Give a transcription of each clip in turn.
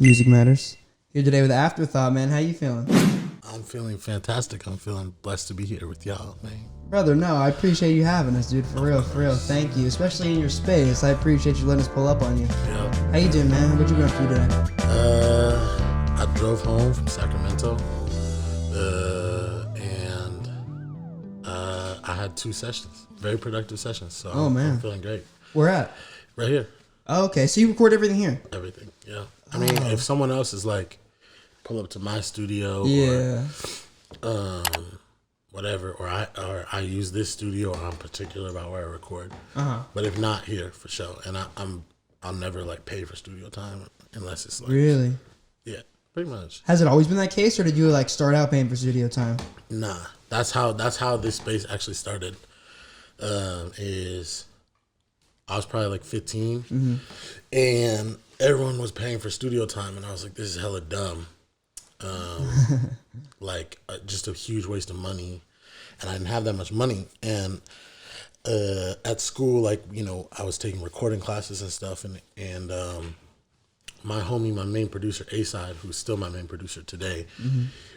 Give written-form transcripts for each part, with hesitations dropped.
Music matters. Here today with Afterthought, man. How you feeling? I'm feeling fantastic. I'm feeling blessed to be here with y'all, man. Brother, no, I appreciate you having us, dude. For real, for real. Thank you. Especially in your space. I appreciate you letting us pull up on you. Yeah. How you doing, man? What you been up to today? I drove home from Sacramento, and I had 2 sessions, very productive sessions. So I'm feeling great. Where at? Right here. Oh, okay. So you record everything here? Everything, yeah. I mean, if someone else is like, pull up to my studio, or whatever, or I use this studio, or I'm particular about where I record. But if not, here for sure. And I'll never like pay for studio time unless it's like really. Yeah, pretty much. Has it always been that case, or did you like start out paying for studio time? Nah, that's how this space actually started. Is I was probably like 15, and everyone was paying for studio time, and I was like, this is hella dumb. Just a huge waste of money, and I didn't have that much money. And at school, like, you know, I was taking recording classes and stuff, and my homie, my main producer, A-Side, who's still my main producer today,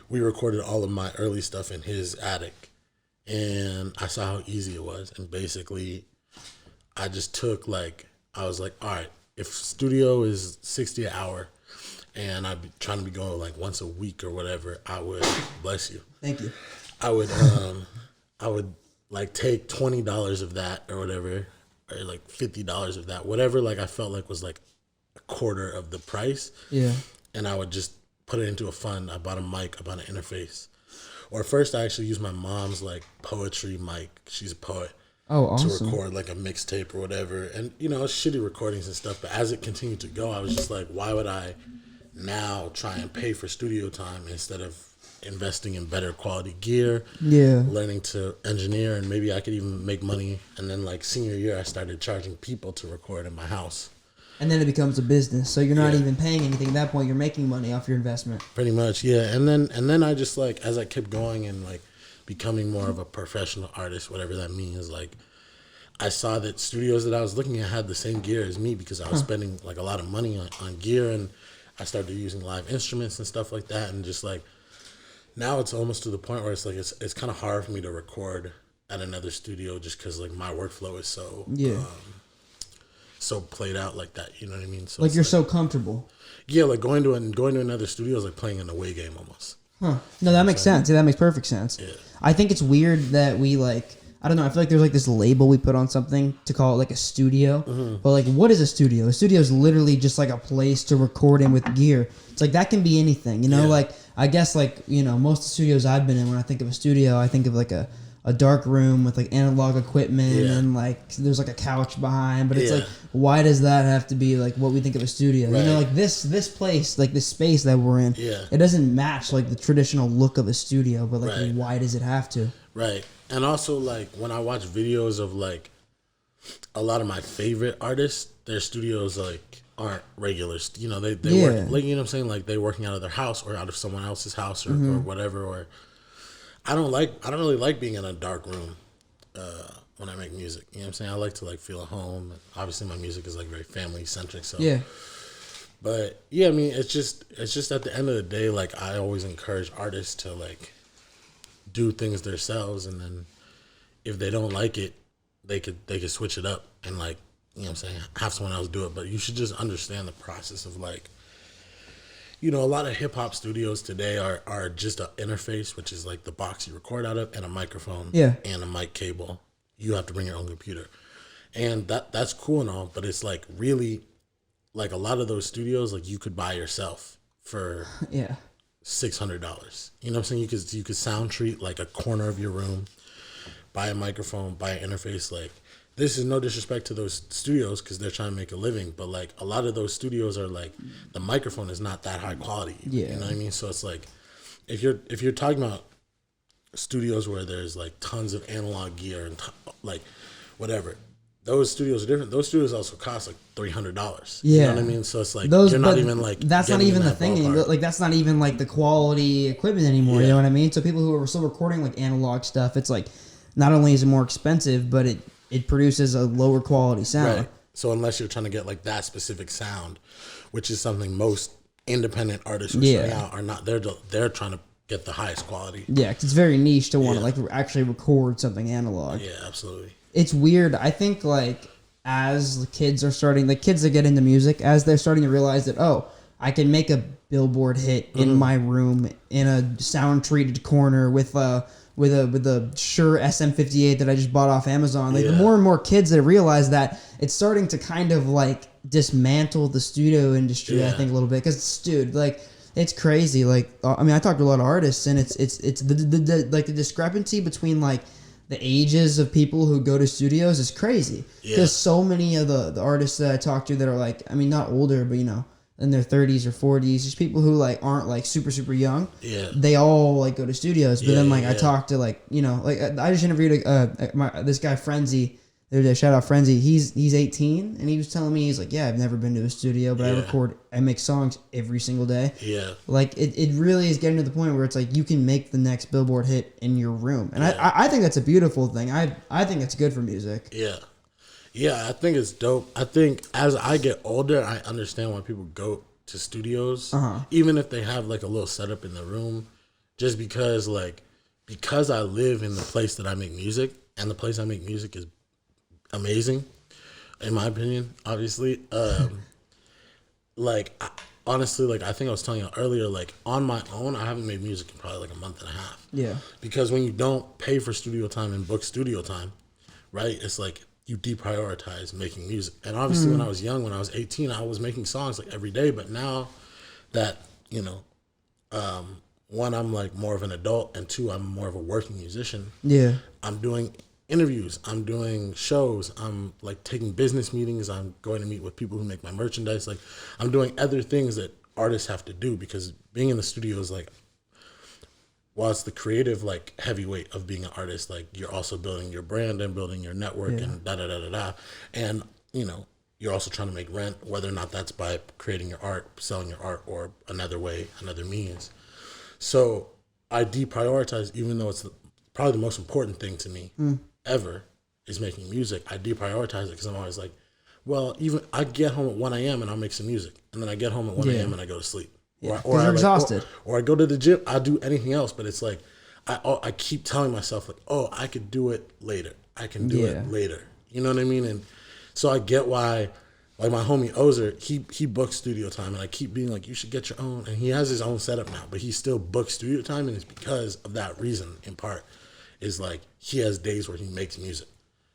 we recorded all of my early stuff in his attic, and I saw how easy it was. And basically, I just took I was like, all right, if studio is $60 an hour, and I'd be trying to be going like once a week or whatever, I would, bless you. Thank you. I would like take $20 of that or whatever, or like $50 of that, whatever. Like I felt like was like a quarter of the price. Yeah. And I would just put it into a fund. I bought a mic, I bought an interface. Or first I actually used my mom's like poetry mic. She's a poet. Oh, awesome. To record like a mixtape or whatever. And, you know, shitty recordings and stuff. But as it continued to go, I was just like, why would I now try and pay for studio time instead of investing in better quality gear? Yeah. Learning to engineer, and maybe I could even make money. And then like senior year, I started charging people to record in my house. And then it becomes a business. So you're not even paying anything at that point. You're making money off your investment. Pretty much, yeah. And then I just like, as I kept going and like becoming more of a professional artist, whatever that means, like I saw that studios that I was looking at had the same gear as me, because I was spending like a lot of money on gear, and I started using live instruments and stuff like that. And just like now it's almost to the point where it's like it's kind of hard for me to record at another studio, just because like my workflow is so so played out like that, you know what I mean? So like you're so comfortable. Yeah, like going to another studio is like playing an away game almost. Huh. No, that makes sense. Yeah, that makes perfect sense. Yeah. I think it's weird that we like, I don't know, I feel like there's like this label we put on something to call it like a studio. But like, what is a studio? A studio is literally just like a place to record in with gear. It's like that can be anything, you know? Like, I guess like, you know, most of the studios I've been in, when I think of a studio, I think of like a dark room with like analog equipment and like there's like a couch behind, but it's like, why does that have to be like what we think of a studio? You know, like this place, like this space that we're in, it doesn't match like the traditional look of a studio, but like why does it have to? Right. And also like when I watch videos of like a lot of my favorite artists, their studios like aren't regular, you know, they work, like, you know what I'm saying, like they working out of their house or out of someone else's house or whatever. Or I don't really like being in a dark room when I make music. You know what I'm saying? I like to like feel at home. Obviously my music is like very family centric. So but yeah, I mean, it's just at the end of the day, like I always encourage artists to like do things themselves, and then if they don't like it, they could switch it up and like, you know what I'm saying, have someone else do it. But you should just understand the process of like, you know, a lot of hip hop studios today are just an interface, which is like the box you record out of, and a microphone and a mic cable. You have to bring your own computer. And that's cool and all, but it's like really like a lot of those studios, like you could buy yourself for $600. You know what I'm saying? You could sound treat like a corner of your room, buy a microphone, buy an interface. Like, this is no disrespect to those studios because they're trying to make a living, but like a lot of those studios are like the microphone is not that high quality. You know what I mean? So it's like if you're talking about studios where there's like tons of analog gear and like whatever, those studios are different. Those studios also cost like $300. You know what I mean? So it's like you're not even like that's not even the thing anymore. Like that's not even like the quality equipment anymore. You know what I mean? So people who are still recording like analog stuff, it's like not only is it more expensive, but it produces a lower quality sound. Right. So unless you're trying to get like that specific sound, which is something most independent artists who are starting out are not. They're trying to get the highest quality. Yeah, 'cause it's very niche to want to like actually record something analog. Yeah, absolutely. It's weird. I think like as the kids are starting, the kids that get into music, as they're starting to realize that, oh, I can make a Billboard hit in my room in a sound treated corner with a Shure SM58 that I just bought off Amazon. Like the more and more kids that realize that, it's starting to kind of like dismantle the studio industry. I think a little bit, because dude, like it's crazy. Like I mean, I talked to a lot of artists, and it's the like the discrepancy between like the ages of people who go to studios is crazy, because so many of the artists that I talk to that are like, I mean, not older, but you know, in their 30s or 40s, just people who like aren't like super young. Yeah, they all like go to studios. But then like I talked to like, you know, like I just interviewed this guy Frenzy the other day. Shout out Frenzy. He's 18, and he was telling me, he's like, yeah, I've never been to a studio, but I make songs every single day. Yeah, like it really is getting to the point where it's like you can make the next Billboard hit in your room, and I think that's a beautiful thing. I think it's good for music. Yeah, I think it's dope. I think as I get older, I understand why people go to studios, even if they have like a little setup in the room, just because I live in the place that I make music, and the place I make music is amazing, in my opinion, obviously. Honestly, like I think I was telling you earlier, like on my own, I haven't made music in probably like a month and a half. Yeah. Because when you don't pay for studio time and book studio time, right, it's like you deprioritize making music. And obviously when I was young, when I was 18, I was making songs like every day. But now that, you know, one, I'm like more of an adult, and two, I'm more of a working musician. Yeah. I'm doing interviews, I'm doing shows, I'm like taking business meetings, I'm going to meet with people who make my merchandise. Like I'm doing other things that artists have to do, because being in the studio is like, while it's the creative like heavyweight of being an artist, like you're also building your brand and building your network and da. And you know, you're also trying to make rent, whether or not that's by creating your art, selling your art, or another way, another means. So I deprioritize, even though it's probably the most important thing to me ever is making music. I deprioritize it because I'm always like, well, even I get home at 1 a.m. and I'll make some music, and then I get home at 1 a.m. and I go to sleep. Yeah, or you're exhausted. Or I go to the gym. I do anything else, but it's like I keep telling myself like, oh, I could do it later. I can do it later. You know what I mean? And so I get why, like my homie Ozer, he books studio time, and I keep being like, you should get your own. And he has his own setup now, but he still books studio time, and it's because of that reason. In part, is like he has days where he makes music,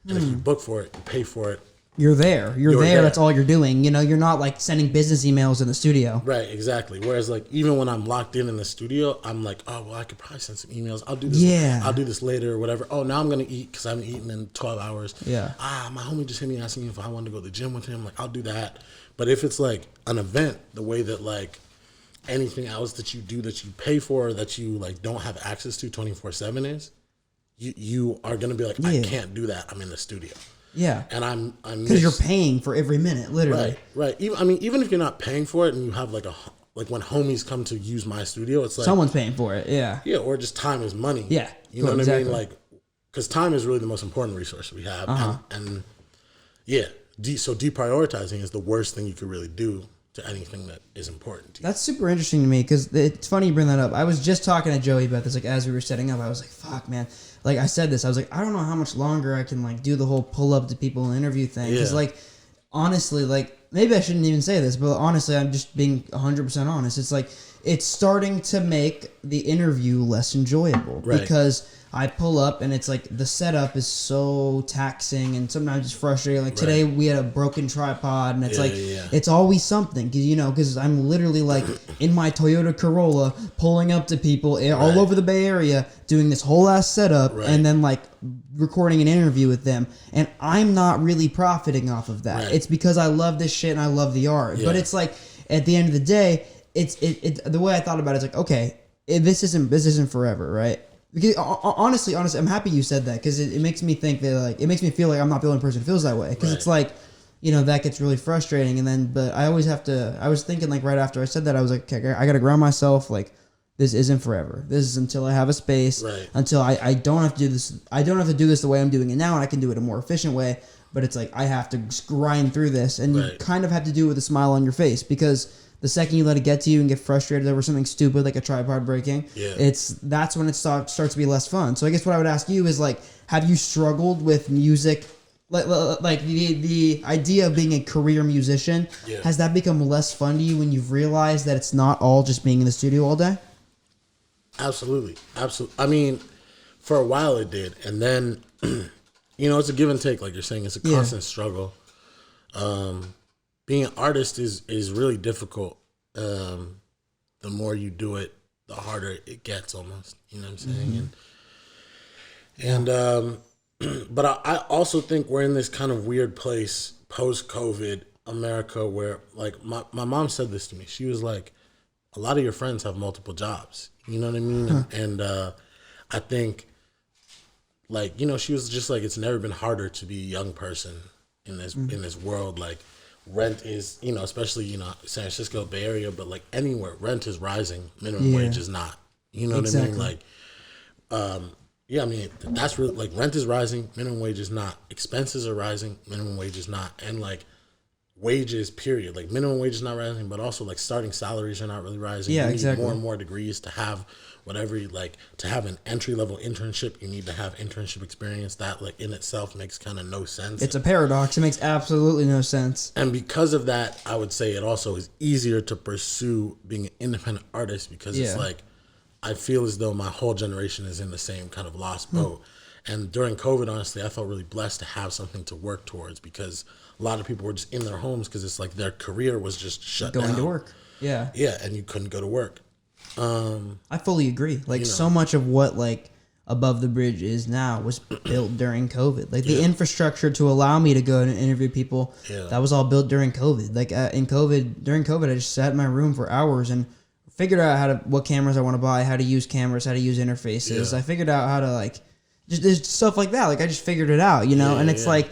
and if you book for it, you pay for it. You're there. You're there. That's all you're doing. You know, you're not like sending business emails in the studio. Right, exactly. Whereas like even when I'm locked in the studio, I'm like, oh, well, I could probably send some emails. I'll do this. Yeah. I'll do this later or whatever. Oh, now I'm going to eat because I haven't eaten in 12 hours. Yeah. My homie just hit me asking me if I wanted to go to the gym with him. Like, I'll do that. But if it's like an event, the way that like anything else that you do that you pay for, that you like don't have access to 24/7 is, you are going to be like, I can't do that. I'm in the studio. Yeah, and I'm because you're paying for every minute, literally. Right. Even if you're not paying for it, and you have like when homies come to use my studio, it's like someone's paying for it. Yeah, yeah, or just time is money. Yeah, you know what I mean? Like, because time is really the most important resource we have, and so deprioritizing is the worst thing you could really do to anything that is important to you. That's super interesting to me, because it's funny you bring that up. I was just talking to Joey about this, like as we were setting up. I was like, fuck, man. Like I said this, I was like, I don't know how much longer I can like do the whole pull up to people and interview thing. Because like, honestly, like maybe I shouldn't even say this, but honestly, I'm just being 100% honest. It's like, it's starting to make the interview less enjoyable, because I pull up and it's like the setup is so taxing and sometimes it's frustrating. Like today we had a broken tripod, and it's it's always something, because I'm literally like in my Toyota Corolla pulling up to people all over the Bay Area doing this whole ass setup and then like recording an interview with them, and I'm not really profiting off of that. It's because I love this shit and I love the art. But it's like at the end of the day, it's the way I thought about it is like, okay, this isn't forever, right? Because honestly, I'm happy you said that, because it makes me think that like it makes me feel like I'm not the only person who feels that way, because it's like, you know, that gets really frustrating. And then, but I always have to. I was thinking like right after I said that, I was like, okay, I got to ground myself. Like, this isn't forever. This is until I have a space. Until I don't have to do this. I don't have to do this the way I'm doing it now, and I can do it a more efficient way. But it's like I have to grind through this, and you kind of have to do it with a smile on your face, because the second you let it get to you and get frustrated over something stupid like a tripod breaking, that's when it starts to be less fun. So I guess what I would ask you is like, have you struggled with music? Like the idea of being a career musician, has that become less fun to you when you've realized that it's not all just being in the studio all day? Absolutely. I mean, for a while it did. And then, it's a give and take. Like you're saying, it's a constant struggle. Being an artist is really difficult. The more you do it, the harder it gets almost. You know what I'm saying? And but I also think we're in this kind of weird place post-COVID America where, like, my mom said this to me. She was like, a lot of your friends have multiple jobs. You know what I mean? And I think, like, she was just like, it's never been harder to be a young person in this world. Like, rent is, especially, San Francisco, Bay Area, but, like, anywhere, rent is rising. Minimum wage is not. You know what I mean? Like, I mean, that's really, like, rent is rising, minimum wage is not. Expenses are rising, minimum wage is not. And, like, wages, period. Like, minimum wage is not rising, but also, like, starting salaries are not really rising. Yeah, you need exactly. more and more degrees to have whatever, like, to have an entry-level internship, you need to have internship experience. That, like, in itself makes kind of no sense. It's a paradox. It makes absolutely no sense. And because of that, I would say it also is easier to pursue being an independent artist because it's like, I feel as though my whole generation is in the same kind of lost boat. And during COVID, honestly, I felt really blessed to have something to work towards because a lot of people were just in their homes because it's like their career was just shut down. Going to work. Yeah. Yeah, and you couldn't go to work. I fully agree. Like, so much of what, like, Above the Bridge is now was built during COVID. Like, the infrastructure to allow me to go and interview people, that was all built during COVID. Like, during COVID, I just sat in my room for hours and figured out what cameras I want to buy, how to use cameras, how to use interfaces. I figured out how to, like, just stuff like that. Like, I just figured it out, and it's like,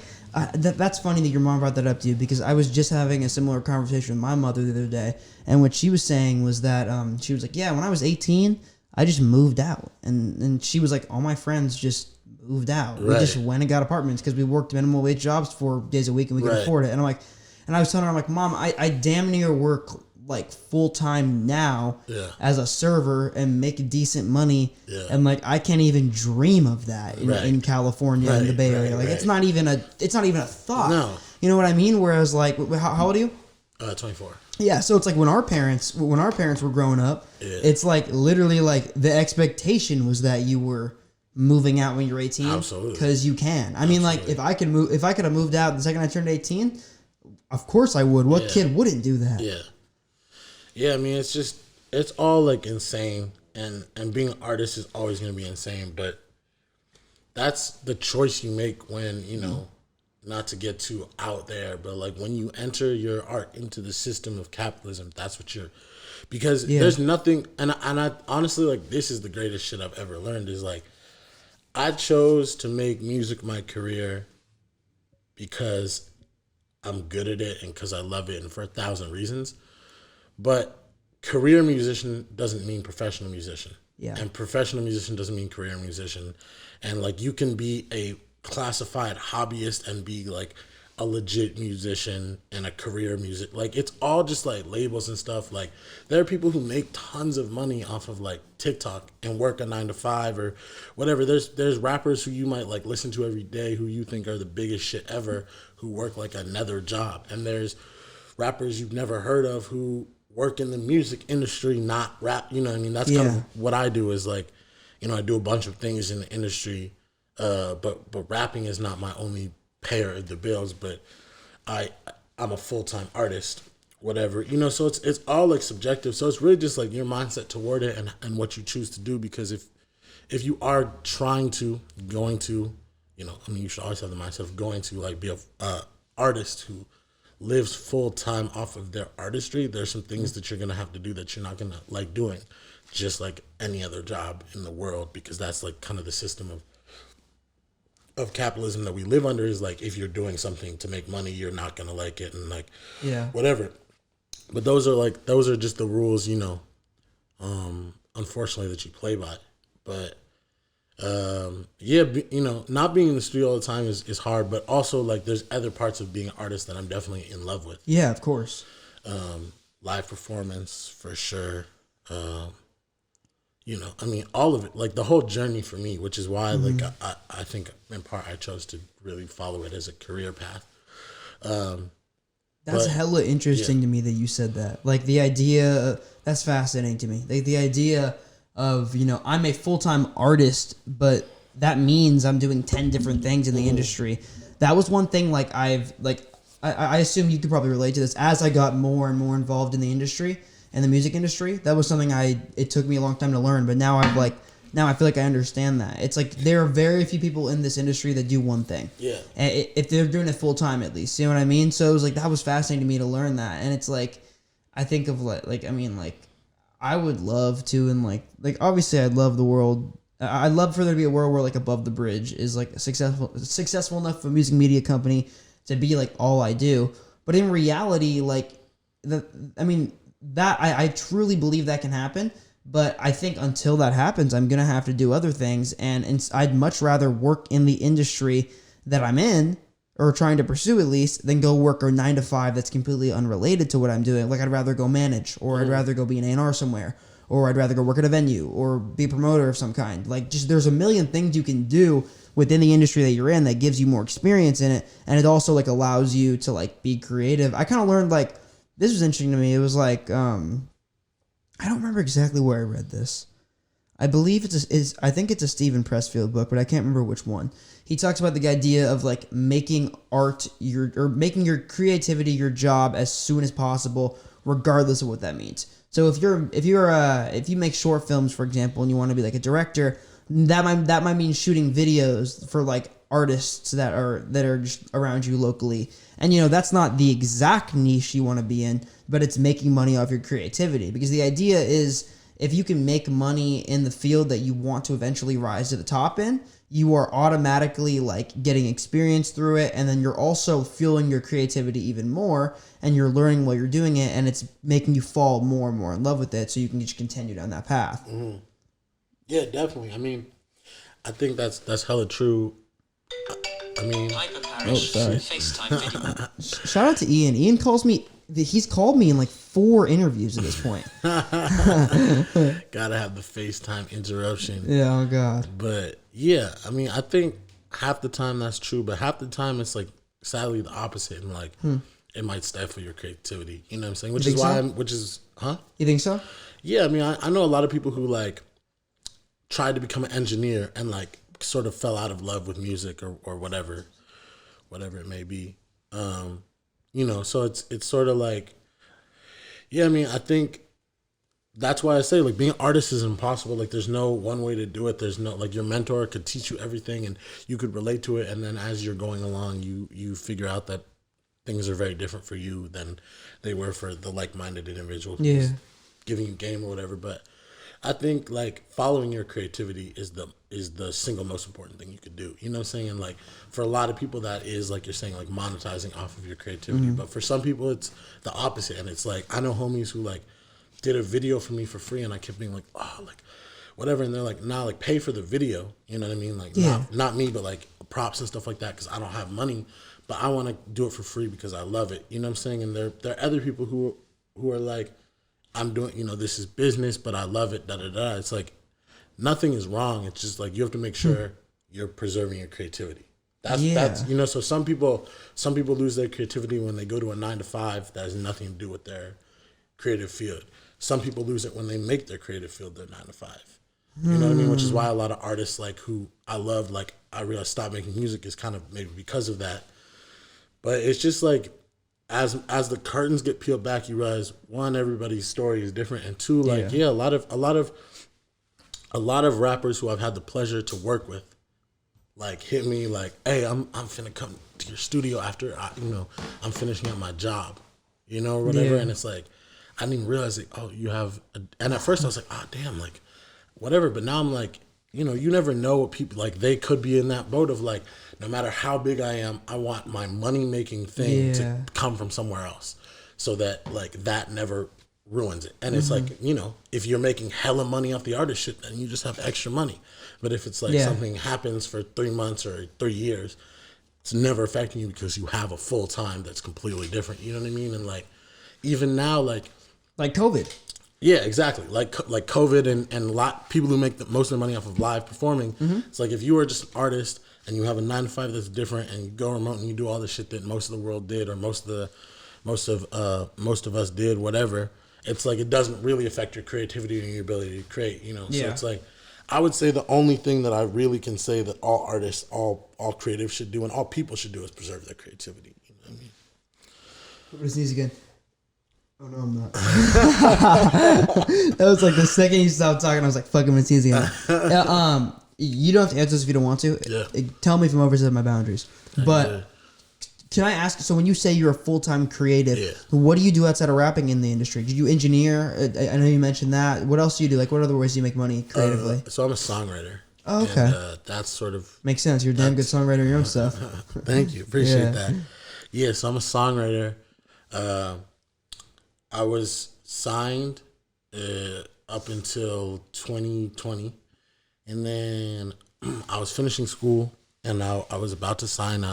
that's funny that your mom brought that up to you because I was just having a similar conversation with my mother the other day, and what she was saying was that she was like, when I was 18, I just moved out, and she was like, all my friends just moved out. We just went and got apartments because we worked minimum wage jobs 4 days a week and we could afford it. And I was telling her, I'm like, Mom, I damn near work like full time now as a server and make decent money, and like I can't even dream of that in California in the Bay Area. Like it's not even a thought. No. You know what I mean? Whereas like, how old are you? 24. Yeah, so it's like when our parents were growing up, it's like literally like the expectation was that you were moving out when you're 18. Absolutely. Because you can. I mean, like if I could have moved out the second I turned 18, of course I would. What kid wouldn't do that? Yeah. Yeah, I mean, it's all like insane, and being an artist is always going to be insane, but that's the choice you make when, not to get too out there, but like when you enter your art into the system of capitalism, that's what because there's nothing, and I honestly, like, this is the greatest shit I've ever learned is like, I chose to make music my career because I'm good at it and because I love it and for 1,000 reasons. But career musician doesn't mean professional musician. Yeah. And professional musician doesn't mean career musician. And like you can be a classified hobbyist and be like a legit musician and a career music. Like it's all just like labels and stuff. Like there are people who make tons of money off of like TikTok and work a 9 to 5 or whatever. There's rappers who you might like listen to every day who you think are the biggest shit ever who work like another job. And there's rappers you've never heard of who work in the music industry, not rap. You know what I mean? That's kind of what I do is like, I do a bunch of things in the industry, but rapping is not my only payer of the bills, but I'm a full-time artist, whatever, so it's all like subjective. So it's really just like your mindset toward it and what you choose to do. Because if you are going to, you should always have the mindset of going to like be a artist who lives full time off of their artistry. There's some things that you're gonna have to do that you're not gonna like doing, just like any other job in the world, because that's like kind of the system of capitalism that we live under. Is like if you're doing something to make money, you're not gonna like it and like whatever. But those are just the rules, unfortunately that you play by. But not being in the studio all the time is hard, but also like there's other parts of being an artist that I'm definitely in love with. Yeah, of course. live performance for sure. You know, I mean, all of it, like the whole journey for me, which is why, like, I think in part I chose to really follow it as a career path. That's hella interesting to me that you said that. Like the idea, that's fascinating to me. Like the idea of, you know, I'm a full-time artist, but that means I'm doing 10 different things in the industry. That was one thing, like I assume you could probably relate to this. As I got more and more involved in the industry, and the music industry, that was something it took me a long time to learn, but now now I feel like I understand that. It's like there are very few people in this industry that do one thing. Yeah. And if they're doing it full time at least, you know what I mean? So it was like, that was fascinating to me to learn that. And it's like, I think of I would love to, and like obviously I'd love the world. I'd love for there to be a world where like Above the Bridge is like successful enough for a music media company to be like all I do. But in reality, like I truly believe that can happen, but I think until that happens, I'm going to have to do other things, and I'd much rather work in the industry that I'm in, or trying to pursue at least, than go work a 9 to 5 that's completely unrelated to what I'm doing. Like, I'd rather go manage, or I'd rather go be an A&R somewhere, or I'd rather go work at a venue, or be a promoter of some kind. Like, just there's a million things you can do within the industry that you're in that gives you more experience in it, and it also, like, allows you to, like, be creative. I kind of learned, like, this was interesting to me. It was like, I don't remember exactly where I read this. I believe I think it's a Stephen Pressfield book, but I can't remember which one. He talks about the idea of like making art making your creativity your job as soon as possible, regardless of what that means. So if you make short films, for example, and you want to be like a director, that might mean shooting videos for like artists that are just around you locally. And, you know, that's not the exact niche you want to be in, but it's making money off your creativity. Because the idea is, if you can make money in the field that you want to eventually rise to the top in, you are automatically, like, getting experience through it, and then you're also fueling your creativity even more, and you're learning while you're doing it, and it's making you fall more and more in love with it, so you can just continue down that path. Mm-hmm. Yeah, definitely. I mean, I think that's hella true. I mean, sorry. Shout out to Ian. Ian calls me. He's called me in like 4 interviews at this point. Gotta have the FaceTime interruption. Yeah, oh God. But yeah, I mean, I think half the time that's true, but half the time it's like sadly the opposite, and like it might stifle your creativity. You know what I'm saying? Which is why You think so? Yeah, I mean, I know a lot of people who like tried to become an engineer and like sort of fell out of love with music or whatever it may be. You know, so it's sort of like, yeah, I mean, I think that's why I say, like, being an artist is impossible. Like, there's no one way to do it. There's no, like, your mentor could teach you everything and you could relate to it. And then as you're going along, you figure out that things are very different for you than they were for the like-minded individual who's giving you game or whatever. But I think, like, following your creativity is the single most important thing you could do. You know what I'm saying? And, like, for a lot of people, that is, like you're saying, like, monetizing off of your creativity. But for some people, it's the opposite. And it's like, I know homies who, like, did a video for me for free, and I kept being like, oh, like, whatever. And they're like, nah, like, pay for the video. You know what I mean? Like, not me, but, like, props and stuff like that, because I don't have money. But I want to do it for free because I love it. You know what I'm saying? And there are other people who are like, I'm doing, you know, this is business, but I love it, da-da-da. It's like, nothing is wrong. It's just like, you have to make sure you're preserving your creativity. That's you know, so some people lose their creativity when they go to a 9 to 5 that has nothing to do with their creative field. Some people lose it when they make their creative field their 9 to 5. You know what I mean? Which is why a lot of artists, like, who I love, like, I realized stop making music is kind of maybe because of that. But it's just like, as the curtains get peeled back, you realize, one, everybody's story is different, and two, like, a lot of rappers who I've had the pleasure to work with, like, hit me like, hey, I'm finna come to your studio after I'm finishing up my job, you know, or whatever. And it's like, I didn't even realize it. Oh, you have and at first I was like, oh damn, like, whatever. But now I'm like, you know, you never know what people, like, they could be in that boat of like, no matter how big I am, I want my money-making thing to come from somewhere else, so that, like, that never ruins it. And it's like, you know, if you're making hella money off the artist shit, then you just have extra money. But if it's like something happens for 3 months or 3 years, it's never affecting you because you have a full time that's completely different. You know what I mean? And like, even now, like, Like COVID. Yeah, exactly. Like COVID and a lot people who make the most of their money off of live performing. Mm-hmm. It's like if you are just an artist and you have a 9 to 5 that's different, and you go remote and you do all the shit that most of the world did, or most of us did, whatever. It's like it doesn't really affect your creativity and your ability to create. You know, so it's like I would say the only thing that I really can say that all artists, all creatives should do, and all people should do, is preserve their creativity. You know what I mean? I'm gonna sneeze again. Oh no, I'm not. That was like the second you stopped talking, I was like, "Fuck, I'm gonna sneeze again." You don't have to answer this if you don't want to. Yeah. Tell me if I'm overstepping my boundaries. But can I ask? So when you say you're a full-time creative, what do you do outside of rapping in the industry? Do you engineer? I know you mentioned that. What else do you do? Like, what other ways do you make money creatively? So I'm a songwriter. Oh, okay. And, that's sort of makes sense. You're a damn good songwriter of your own stuff. Thank you. Appreciate that. Yeah. So I'm a songwriter. I was signed up until 2020, and then I was finishing school, and I was about to sign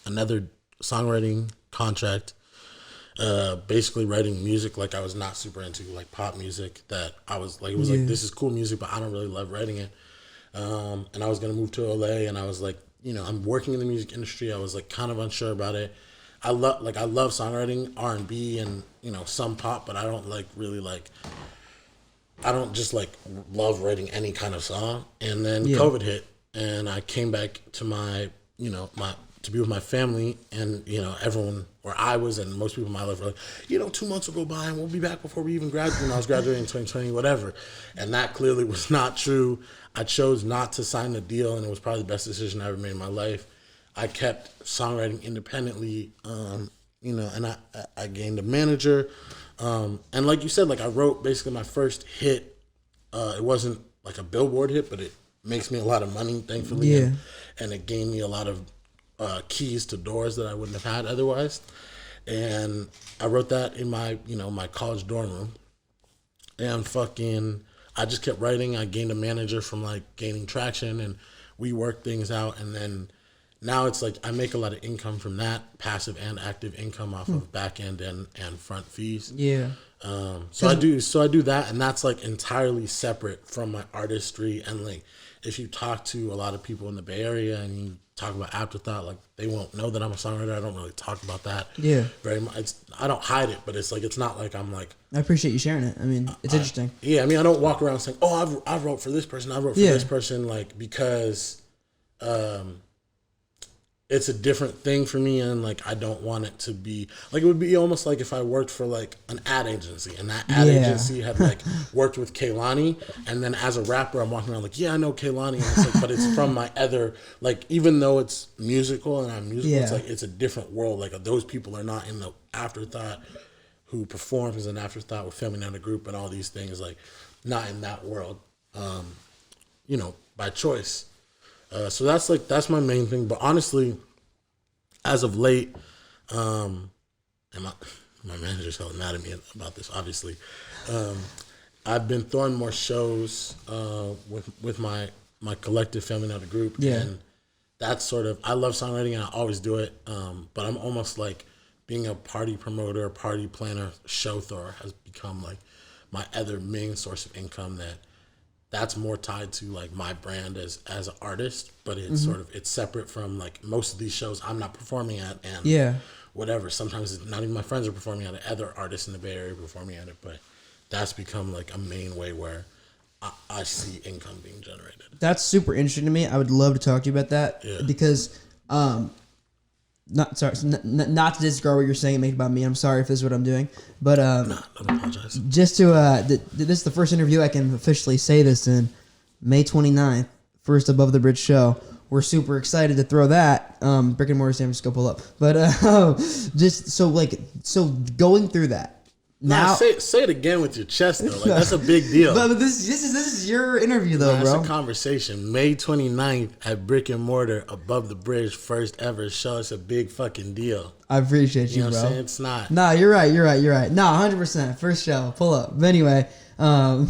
another songwriting contract, basically writing music like I was not super into, like pop music that I was like, it was like, this is cool music, but I don't really love writing it. And I was going to move to LA, and I was like, you know, I'm working in the music industry. I was like kind of unsure about it. I love songwriting, R&B, and you know, some pop, but I don't I don't just like love writing any kind of song. And then COVID hit, and I came back to to be with my family, and you know, everyone where I was and most people in my life were like, you know, 2 months will go by and we'll be back before we even graduate. And I was graduating in 2020, whatever. And that clearly was not true. I chose not to sign the deal, and it was probably the best decision I ever made in my life. I kept songwriting independently, you know, and I gained a manager. And like you said, like I wrote basically my first hit. It wasn't like a Billboard hit, but it makes me a lot of money, thankfully. Yeah. And it gave me a lot of keys to doors that I wouldn't have had otherwise. And I wrote that in my college dorm room. And I just kept writing. I gained a manager from like gaining traction, and we worked things out. And then now it's like I make a lot of income from that, passive and active income off of back end and front fees. Yeah. So I do that, and that's like entirely separate from my artistry. And like if you talk to a lot of people in the Bay Area and you talk about Afterthought, like they won't know that I'm a songwriter. I don't really talk about that. Yeah. Very much. I don't hide it, but it's like it's not like I'm like. I appreciate you sharing it. I mean, it's interesting. Yeah, I mean, I don't walk around saying, "Oh, I wrote for this person. I wrote for this person," like because. It's a different thing for me, and like I don't want it to be like, it would be almost like if I worked for like an ad agency, and that ad agency had like worked with Kehlani, and then as a rapper I'm walking around like, yeah, I know Kehlani, and it's like, but it's from my other, like, even though it's musical and I'm musical, it's like it's a different world. Like those people are not in the Afterthought who performs an Afterthought with Family Now the Group and all these things, like not in that world, you know, by choice. So that's my main thing. But honestly, as of late, and my manager's hella mad at me about this, obviously. I've been throwing more shows with my collective Family Now the Group. Yeah. And that's sort of, I love songwriting and I always do it. But I'm almost like being a party promoter, party planner, show thrower has become like my other main source of income that's more tied to like my brand as an artist, but it's sort of, it's separate from like most of these shows I'm not performing at, and whatever. Sometimes it's not even my friends are performing at it, other artists in the Bay Area performing at it, but that's become like a main way where I see income being generated. That's super interesting to me. I would love to talk to you about that because not to disregard what you're saying and make it about me. I'm sorry if this is what I'm doing, but don't apologize. Just to this is the first interview I can officially say this in. May 29th, first Above the Bridge show. We're super excited to throw that. Brick Mortar San Francisco pull up, but just so going through that. Now, say it again with your chest though. Like that's a big deal. But this is your interview though, bro. It's a conversation. May 29th at Brick Mortar, Above the Bridge, first ever show. It's a big fucking deal. I appreciate you, know bro. What I'm saying? It's not. Nah, you're right. No, 100%. First show, pull up. But anyway, no,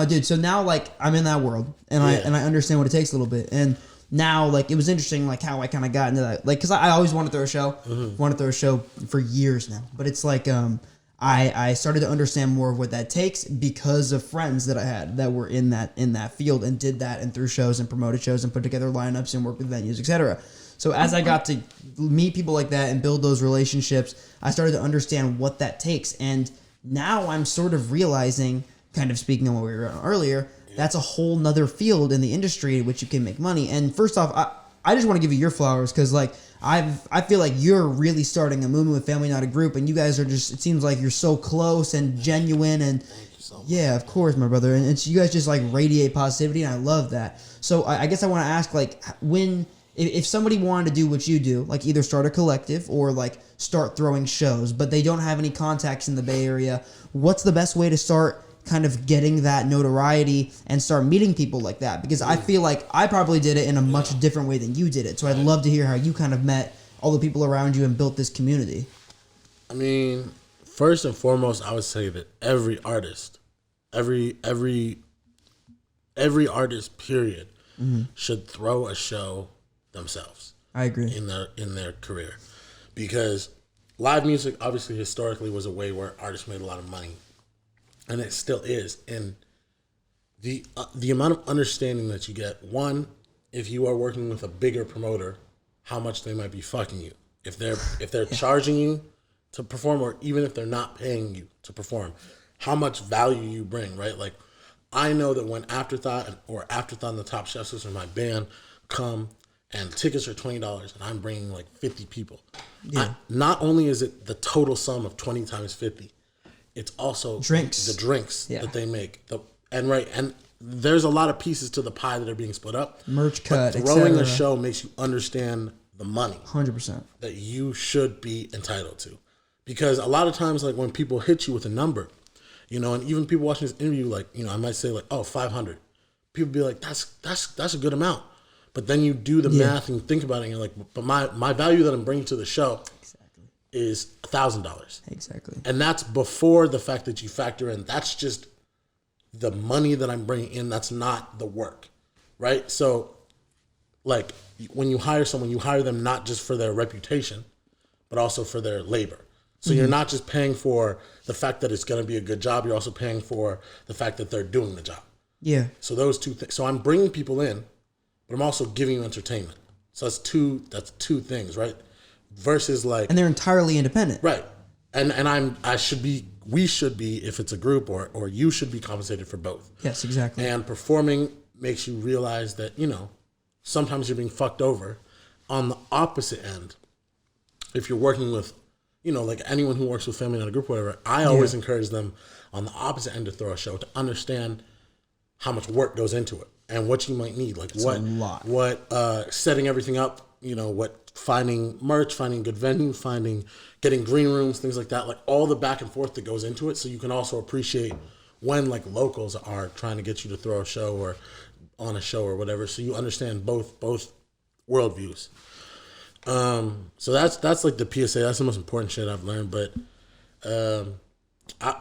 dude. So now like I'm in that world, and I understand what it takes a little bit, and now, like, it was interesting, like, how I kind of got into that. Like, because I always wanted to throw a show. Want to throw a show for years now. But it's like, I started to understand more of what that takes because of friends that I had that were in that field and did that and threw shows and promoted shows and put together lineups and worked with venues, etc. So as I got to meet people like that and build those relationships, I started to understand what that takes. And now I'm sort of realizing, kind of speaking on what we were on earlier, that's a whole nother field in the industry in which you can make money. And first off, I just want to give you your flowers because, like, I feel like you're really starting a movement with Family Not a Group, and you guys are just, it seems like you're so close and genuine, and yeah, of course, my brother. And it's, you guys just, like, radiate positivity, and I love that. So I guess I want to ask, like, if somebody wanted to do what you do, like either start a collective or like start throwing shows, but they don't have any contacts in the Bay Area, what's the best way to start kind of getting that notoriety and start meeting people like that? Because I feel like I probably did it in a much different way than you did it. So I'd love to hear how you kind of met all the people around you and built this community. I mean, first and foremost, I would say that every artist, every artist, period, should throw a show themselves. I agree. In their career, because live music obviously historically was a way where artists made a lot of money, and it still is. And the amount of understanding that you get, one, if you are working with a bigger promoter, how much they might be fucking you. If they're charging you to perform, or even if they're not paying you to perform, how much value you bring, right? Like, I know that when Afterthought and the Top Chefs or my band come and tickets are $20 and I'm bringing like 50 people, not only is it the total sum of 20 times 50, it's also drinks. The drinks that they make. And there's a lot of pieces to the pie that are being split up. Merch cut, but throwing a show makes you understand the money 100% that you should be entitled to. Because a lot of times, like, when people hit you with a number, you know, and even people watching this interview, like, you know, I might say like, oh, 500. People be like, that's a good amount. But then you do the math and you think about it and you're like, but my value that I'm bringing to the show is $1,000. Exactly. And that's before the fact that you factor in, that's just the money that I'm bringing in. That's not the work, right? So, like, when you hire someone, you hire them not just for their reputation, but also for their labor. So you're not just paying for the fact that it's going to be a good job. You're also paying for the fact that they're doing the job. Yeah. So those two things. So I'm bringing people in, but I'm also giving you entertainment. So that's two things, right? Versus, like, and they're entirely independent, right? And we should be, if it's a group, or you should be compensated for both. Yes, exactly. And performing makes you realize that, you know, sometimes you're being fucked over. On the opposite end, if you're working with, you know, like anyone who works with Family Not a Group or whatever, I always encourage them on the opposite end to throw a show, to understand how much work goes into it and what you might need. Like, what setting everything up, you know, what finding merch, finding good venue, getting green rooms, things like that, like all the back and forth that goes into it. So you can also appreciate when, like, locals are trying to get you to throw a show or on a show or whatever. So you understand both worldviews. So that's like the PSA. That's the most important shit I've learned. But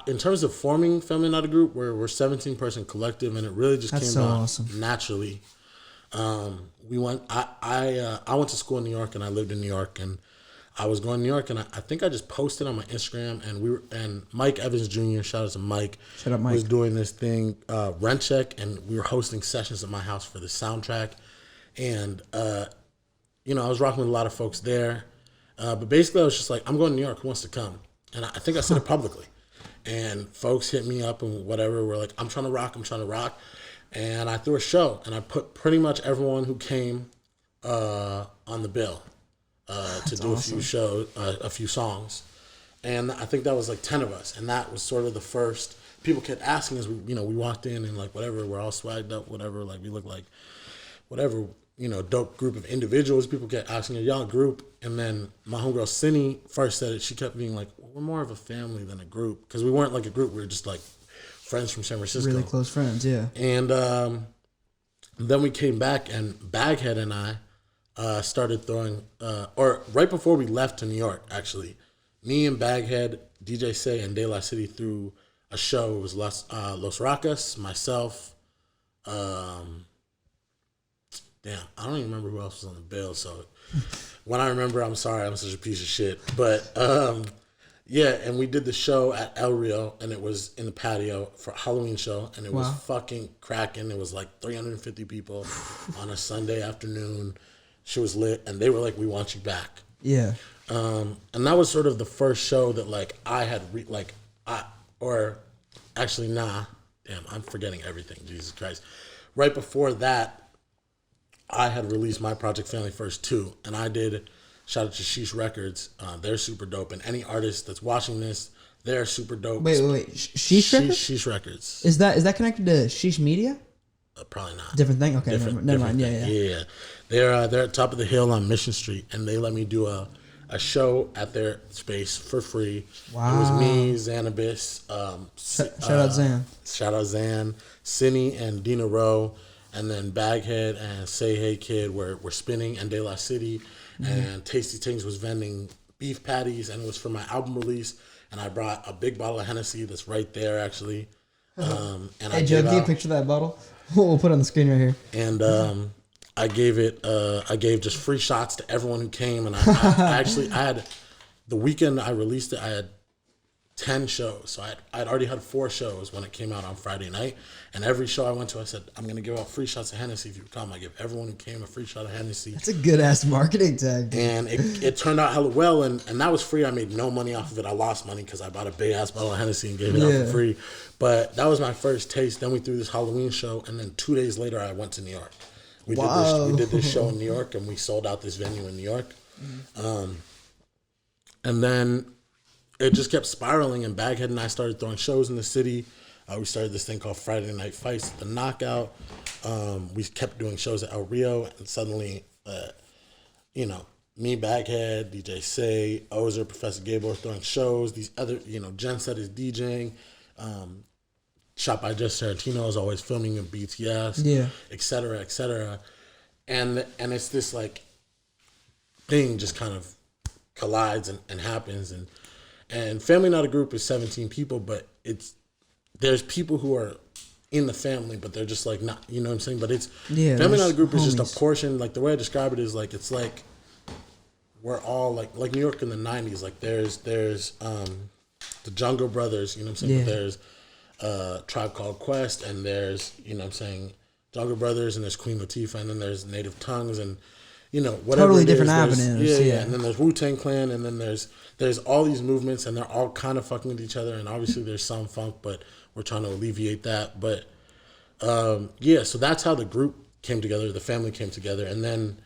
in terms of forming Family Not a Group, we're 17-person collective, and it really just came about naturally. I went to school in New York, and I lived in New York, and I was going to New York, and I think I just posted on my Instagram, and Mike Evans Jr., shout out to Mike, was doing this thing, Rent Check, and we were hosting sessions at my house for the soundtrack, and you know, I was rocking with a lot of folks there, but basically I was just like, I'm going to New York, who wants to come? And I think I said it publicly, and folks hit me up and whatever, we're like, I'm trying to rock, and I threw a show, and I put pretty much everyone who came on the bill to do a few songs, and I think that was like 10 of us, and that was sort of the first. People kept asking us, we walked in and, like, whatever, we're all swagged up, whatever, like, we look like whatever, you know, dope group of individuals. People kept asking, are y'all a group? And then my homegirl Cindy first said it. She kept being like, well, we're more of a family than a group, because we weren't like a group. We were just like friends from San Francisco. Really close friends, yeah. And then we came back, and Baghead and I started throwing, or right before we left to New York, actually, me and Baghead, DJ Say, and De La City threw a show. It was Los Racas, myself, damn, I don't even remember who else was on the bill. So when I remember, I'm sorry, I'm such a piece of shit. But yeah, and we did the show at El Rio, and it was in the patio for a Halloween show, and it was fucking cracking. It was like 350 people on a Sunday afternoon. She was lit, and they were like, "We want you back." Yeah. And that was sort of the first show that like I had damn, I'm forgetting everything. Jesus Christ. Right before that, I had released my project Family First 2, and I did, shout out to Sheesh Records. They're super dope, and any artist that's watching this, they're super dope. Wait. Sheesh Records? Sheesh Records. Is that connected to Sheesh Media? Probably not. Different thing? Okay, never mind. Yeah. They're at top of the hill on Mission Street, and they let me do a show at their space for free. Wow. It was me, Xanabis, Shout out Zan. Shout out Zan, Cinny and Dina Rowe, and then Baghead and Say Hey Kid were spinning, and De La City, and Tasty Tings was vending beef patties, and it was for my album release, and I brought a big bottle of Hennessy that's right there, actually. And Hey, Joe, can you picture that bottle? We'll put it on the screen right here. And I gave just free shots to everyone who came, and I had the weekend I released it, I had 10 shows. So I'd already had 4 shows when it came out on Friday night, and every show I went to, I said, I'm going to give out free shots of Hennessy if you come. I give everyone who came a free shot of Hennessy. That's a good-ass marketing tag. And it turned out hella well, and that was free. I made no money off of it. I lost money because I bought a big-ass bottle of Hennessy and gave it out for free. But that was my first taste. Then we threw this Halloween show, and then 2 days later, I went to New York. We did this show in New York, and we sold out this venue in New York. And then it just kept spiraling, and Baghead and I started throwing shows in the city. We started this thing called Friday Night Fights at the Knockout. We kept doing shows at El Rio, and suddenly, me, Baghead, DJ Say, Ozer, Professor Gable are throwing shows. These other, Jen Set is DJing. Shot by Just Tarantino is always filming in BTS, et cetera, et cetera. And it's this like thing just kind of collides and happens. And Family Not a Group is 17 people, but there's people who are in the family, but they're just like not, you know what I'm saying? But it's Family Not a Group is just a portion. Like the way I describe it is like it's like we're all like New York in the 90s. Like there's the Jungle Brothers, you know what I'm saying? But there's Tribe Called Quest, and there's, Jungle Brothers, and there's Queen Latifah, and then there's Native Tongues, and whatever. Totally different avenues. Yeah. And then there's Wu-Tang Clan, and then there's all these movements, and they're all kind of fucking with each other, and obviously there's some funk, but we're trying to alleviate that. But so that's how the group came together, the family came together, and then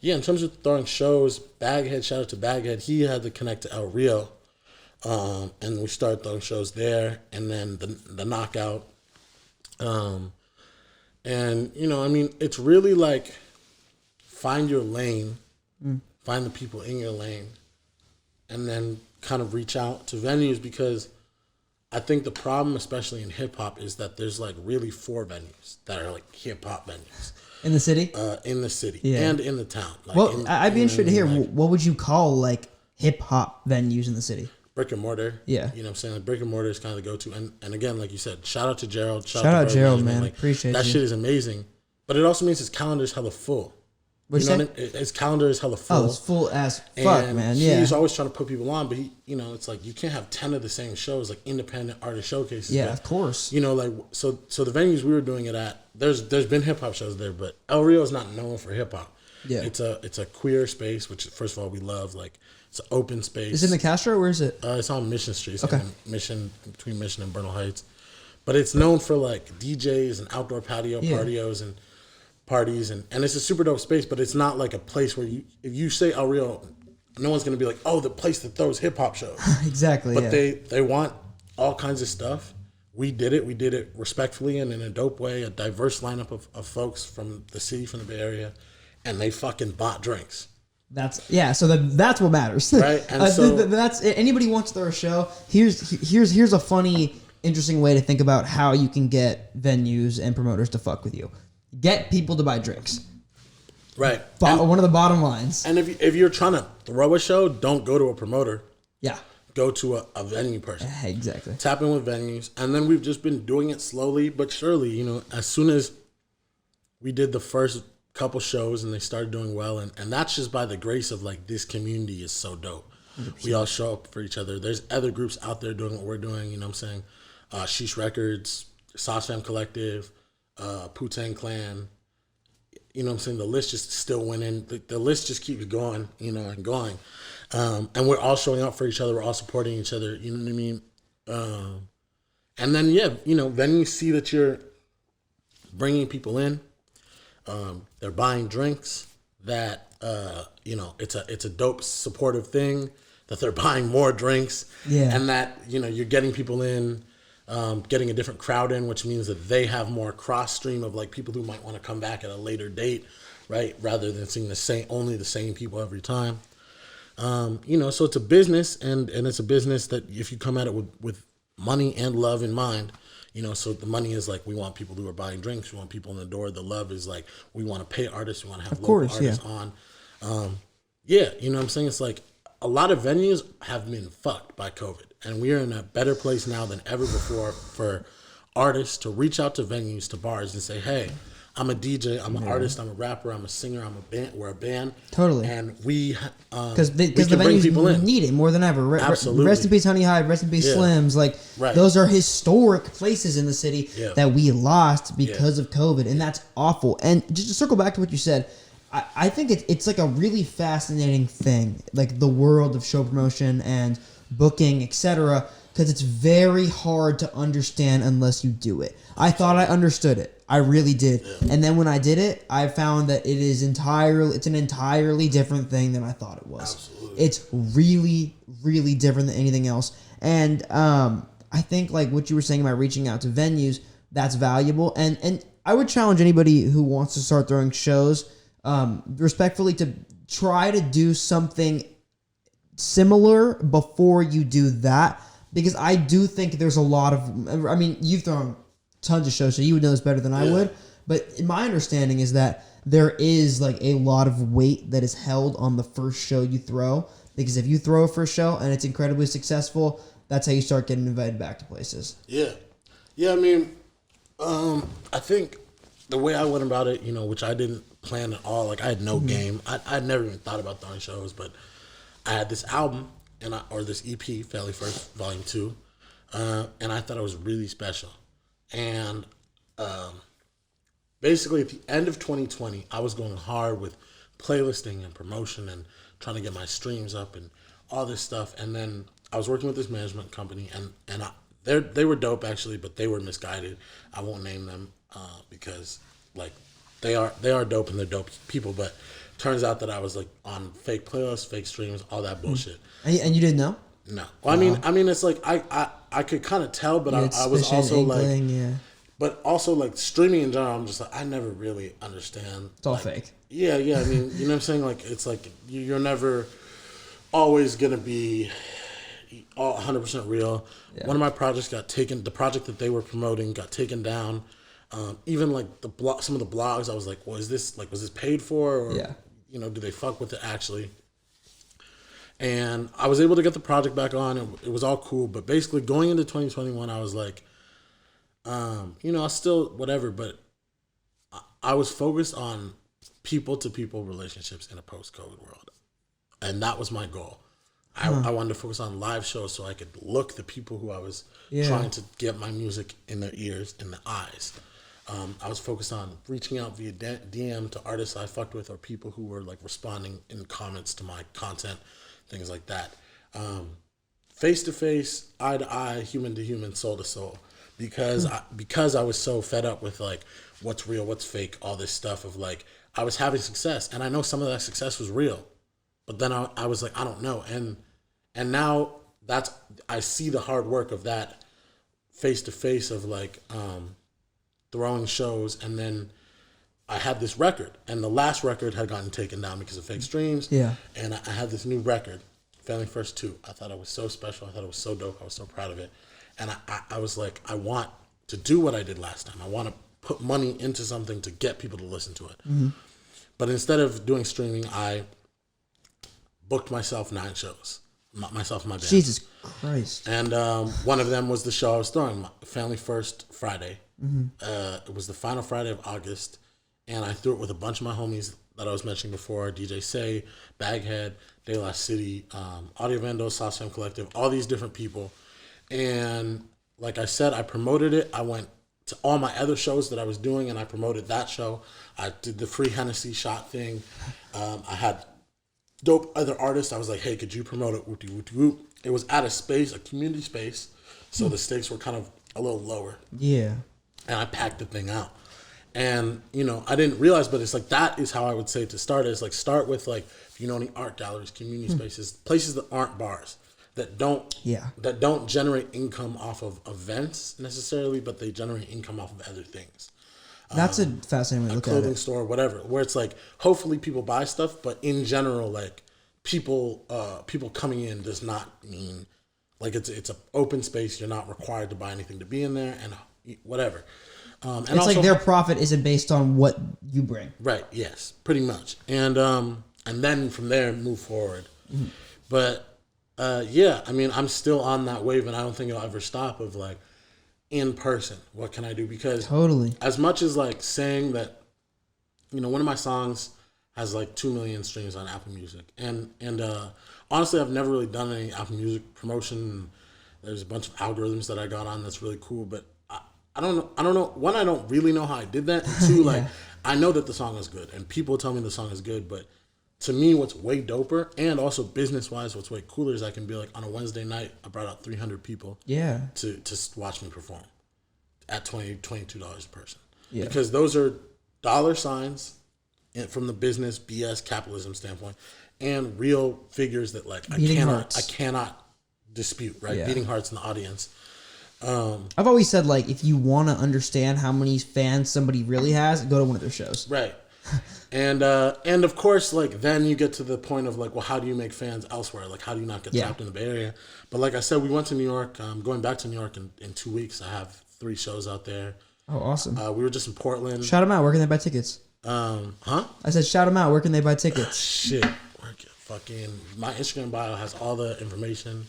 in terms of throwing shows, Baghead, shout out to Baghead, he had to connect to El Rio. And we started throwing shows there, and then the Knockout. It's really like find your lane, find the people in your lane, and then kind of reach out to venues, because I think the problem, especially in hip hop, is that there's like really 4 venues that are like hip hop venues. In the city? In the city and in the town. Like I'd be interested to hear, what would you call like hip hop venues in the city? Brick and Mortar. Yeah. You know what I'm saying? Like Brick and Mortar is kind of the go-to. And again, like you said, shout out to Gerald. Shout out Gerald, man. Like, appreciate that you. shit is amazing. But it also means his calendar is hella full. What I mean? His calendar is hella full. Oh, it's full as fuck, and man. Yeah. He's always trying to put people on, but it's like you can't have 10 of the same shows, like independent artist showcases. Yeah, but, of course. So the venues we were doing it at, there's been hip hop shows there, but El Rio is not known for hip hop. Yeah. It's a queer space, which first of all we love. Like it's an open space. Is it in the Castro, or where is it? It's on Mission Street. It's okay. Between Mission and Bernal Heights. But it's known for like DJs and outdoor patio partios and parties, and it's a super dope space, but it's not like a place where if you say El Rio, no one's gonna be like, oh, the place that throws hip hop shows. Exactly. But they want all kinds of stuff. We did it respectfully and in a dope way, a diverse lineup of folks from the city, from the Bay Area, and they fucking bought drinks. That's what matters. Right. And so that's anybody wants to throw a show. Here's a funny, interesting way to think about how you can get venues and promoters to fuck with you. Get people to buy drinks. Right. One of the bottom lines. And if you're trying to throw a show, don't go to a promoter. Yeah. Go to a venue person. Exactly. Tap in with venues. And then we've just been doing it slowly but surely. As soon as we did the first couple shows and they started doing well, and that's just by the grace of like this community is so dope. 100%. We all show up for each other. There's other groups out there doing what we're doing, you know what I'm saying? Sheesh Records, Sauce Fam Collective, Poo-Tang Clan, you know what I'm saying? The list just still winning. The list just keeps going, you know, and going. And we're all showing up for each other. We're all supporting each other, you know what I mean? And then, yeah, you know, then you see that you're bringing people in. They're buying drinks that, you know, it's a dope supportive thing that they're buying more drinks. Yeah. And that, you know, you're getting people in, getting a different crowd in, which means that they have more cross stream of like people who might want to come back at a later date, right? Rather than seeing only the same people every time. You know, so it's a business and it's a business that if you come at it with money and love in mind, you know, so the money is like, we want people who are buying drinks. We want people in the door. The love is like, we want to pay artists. We want to have local artists on. Yeah, you know what I'm saying? It's like a lot of venues have been fucked by COVID. And we are in a better place now than ever before for artists to reach out to venues, to bars and say, hey, I'm a DJ, I'm an artist, I'm a rapper, I'm a singer, I'm a band. We're a band. Totally. And we because the bring people in. Need it more than ever. Absolutely. Rest in peace, Honey Hive. Rest in peace, Slims. Like those are historic places in the city that we lost because of COVID, and that's awful. And just to circle back to what you said, I think it's like a really fascinating thing, like the world of show promotion and booking, etc. Because it's very hard to understand unless you do it. I thought I understood it. I really did. Yeah. And then when I did it, I found that it's an entirely different thing than I thought it was. Absolutely. It's really, really different than anything else. And I think like what you were saying about reaching out to venues, that's valuable. And I would challenge anybody who wants to start throwing shows, respectfully, to try to do something similar before you do that. Because I do think there's a lot of, I mean, you've thrown tons of shows, so you would know this better than I would. But my understanding is that there is like a lot of weight that is held on the first show you throw. Because if you throw a first show and it's incredibly successful, that's how you start getting invited back to places. Yeah. Yeah, I mean, I think the way I went about it, you know, which I didn't plan at all, like I had no game. I'd never even thought about throwing shows, but I had this album, or this EP, Family First, Volume 2, and I thought it was really special. And basically at the end of 2020, I was going hard with playlisting and promotion and trying to get my streams up and all this stuff. And then I was working with this management company, and they were dope actually, but they were misguided. I won't name them because like they are dope and they're dope people, but turns out that I was like on fake playlists, fake streams, all that bullshit. And you didn't know? No. Well, I mean, it's like I could kind of tell, but I was also like, but also like streaming in general, I'm just like, I never really understand. It's all like, fake. Yeah. I mean, you know what I'm saying? Like, it's like you're never always gonna be all 100% real. Yeah. One of my projects got taken. The project that they were promoting got taken down. Even like some of the blogs, I was like, well, was this paid for? Or, you know, do they fuck with it actually? And I was able to get the project back on. It was all cool. But basically going into 2021, I was like, you know, I still whatever. But I was focused on people-to-people relationships in a post-COVID world. And that was my goal. I wanted to focus on live shows so I could look the people who I was trying to get my music in their ears, in their eyes. I was focused on reaching out via DM to artists I fucked with or people who were like responding in comments to my content, things like that. Face to face, eye to eye, human to human, soul to soul. Because I was so fed up with like what's real, what's fake, all this stuff of like I was having success, and I know some of that success was real, but then I was like, I don't know, and now I see the hard work of that face to face of like throwing shows, and then I had this record, and the last record had gotten taken down because of fake streams. Yeah. And I had this new record, Family First 2. I thought it was so special. I thought it was so dope. I was so proud of it. And I was like, I want to do what I did last time. I want to put money into something to get people to listen to it. Mm-hmm. But instead of doing streaming, I booked myself 9 shows. Myself and my band. Jesus Christ. And one of them was the show I was throwing, Family First Friday. Mm-hmm. It was the final Friday of August and I threw it with a bunch of my homies that I was mentioning before, DJ Say, Baghead, De La City, Audio Vandals, South Sam Collective, all these different people. And like I said, I promoted it. I went to all my other shows that I was doing, and I promoted that show. I did the free Hennessy shot thing. I had dope other artists. I was like, hey, could you promote it? Whoop, whoop, whoop. It was at a space, a community space, so the stakes were kind of a little lower. Yeah. And I packed the thing out. And, you know, I didn't realize, but it's like, that is how I would say to start. Is like, start with, like, if you know any art galleries, community spaces, places that aren't bars, that don't generate income off of events necessarily, but they generate income off of other things. That's a fascinating way to look at it. A clothing store, whatever, where it's like, hopefully people buy stuff, but in general, like, people coming in does not mean, like, it's an open space. You're not required to buy anything to be in there, and whatever. And it's also, like, their profit isn't based on what you bring. Right. Yes. Pretty much. And then from there move forward. Mm-hmm. But yeah, I mean, I'm still on that wave, and I don't think it'll ever stop. Of like, in person, what can I do? Because totally, as much as like saying that, you know, one of my songs has like 2 million streams on Apple Music, and honestly, I've never really done any Apple Music promotion. There's a bunch of algorithms that I got on that's really cool, but I don't know. One, I don't really know how I did that. And two, like, I know that the song is good, and people tell me the song is good. But to me, what's way doper, and also business wise, what's way cooler is I can be like, on a Wednesday night, I brought out 300 people. Yeah. To watch me perform at $22 a person. Yeah. Because those are dollar signs from the business BS capitalism standpoint, and real figures that like I cannot dispute. Right. Yeah. Beating hearts in the audience. I've always said, like, if you want to understand how many fans somebody really has, go to one of their shows. Right. And of course, like, then you get to the point of like, well, how do you make fans elsewhere? Like, how do you not get trapped in the Bay Area? But like I said, we went to New York. Going back to New York in 2 weeks. I have 3 shows out there. Oh, awesome. We were just in Portland. Shout them out. Where can they buy tickets? Huh? I said, shout them out. Where can they buy tickets? Shit. Fucking, my Instagram bio has all the information.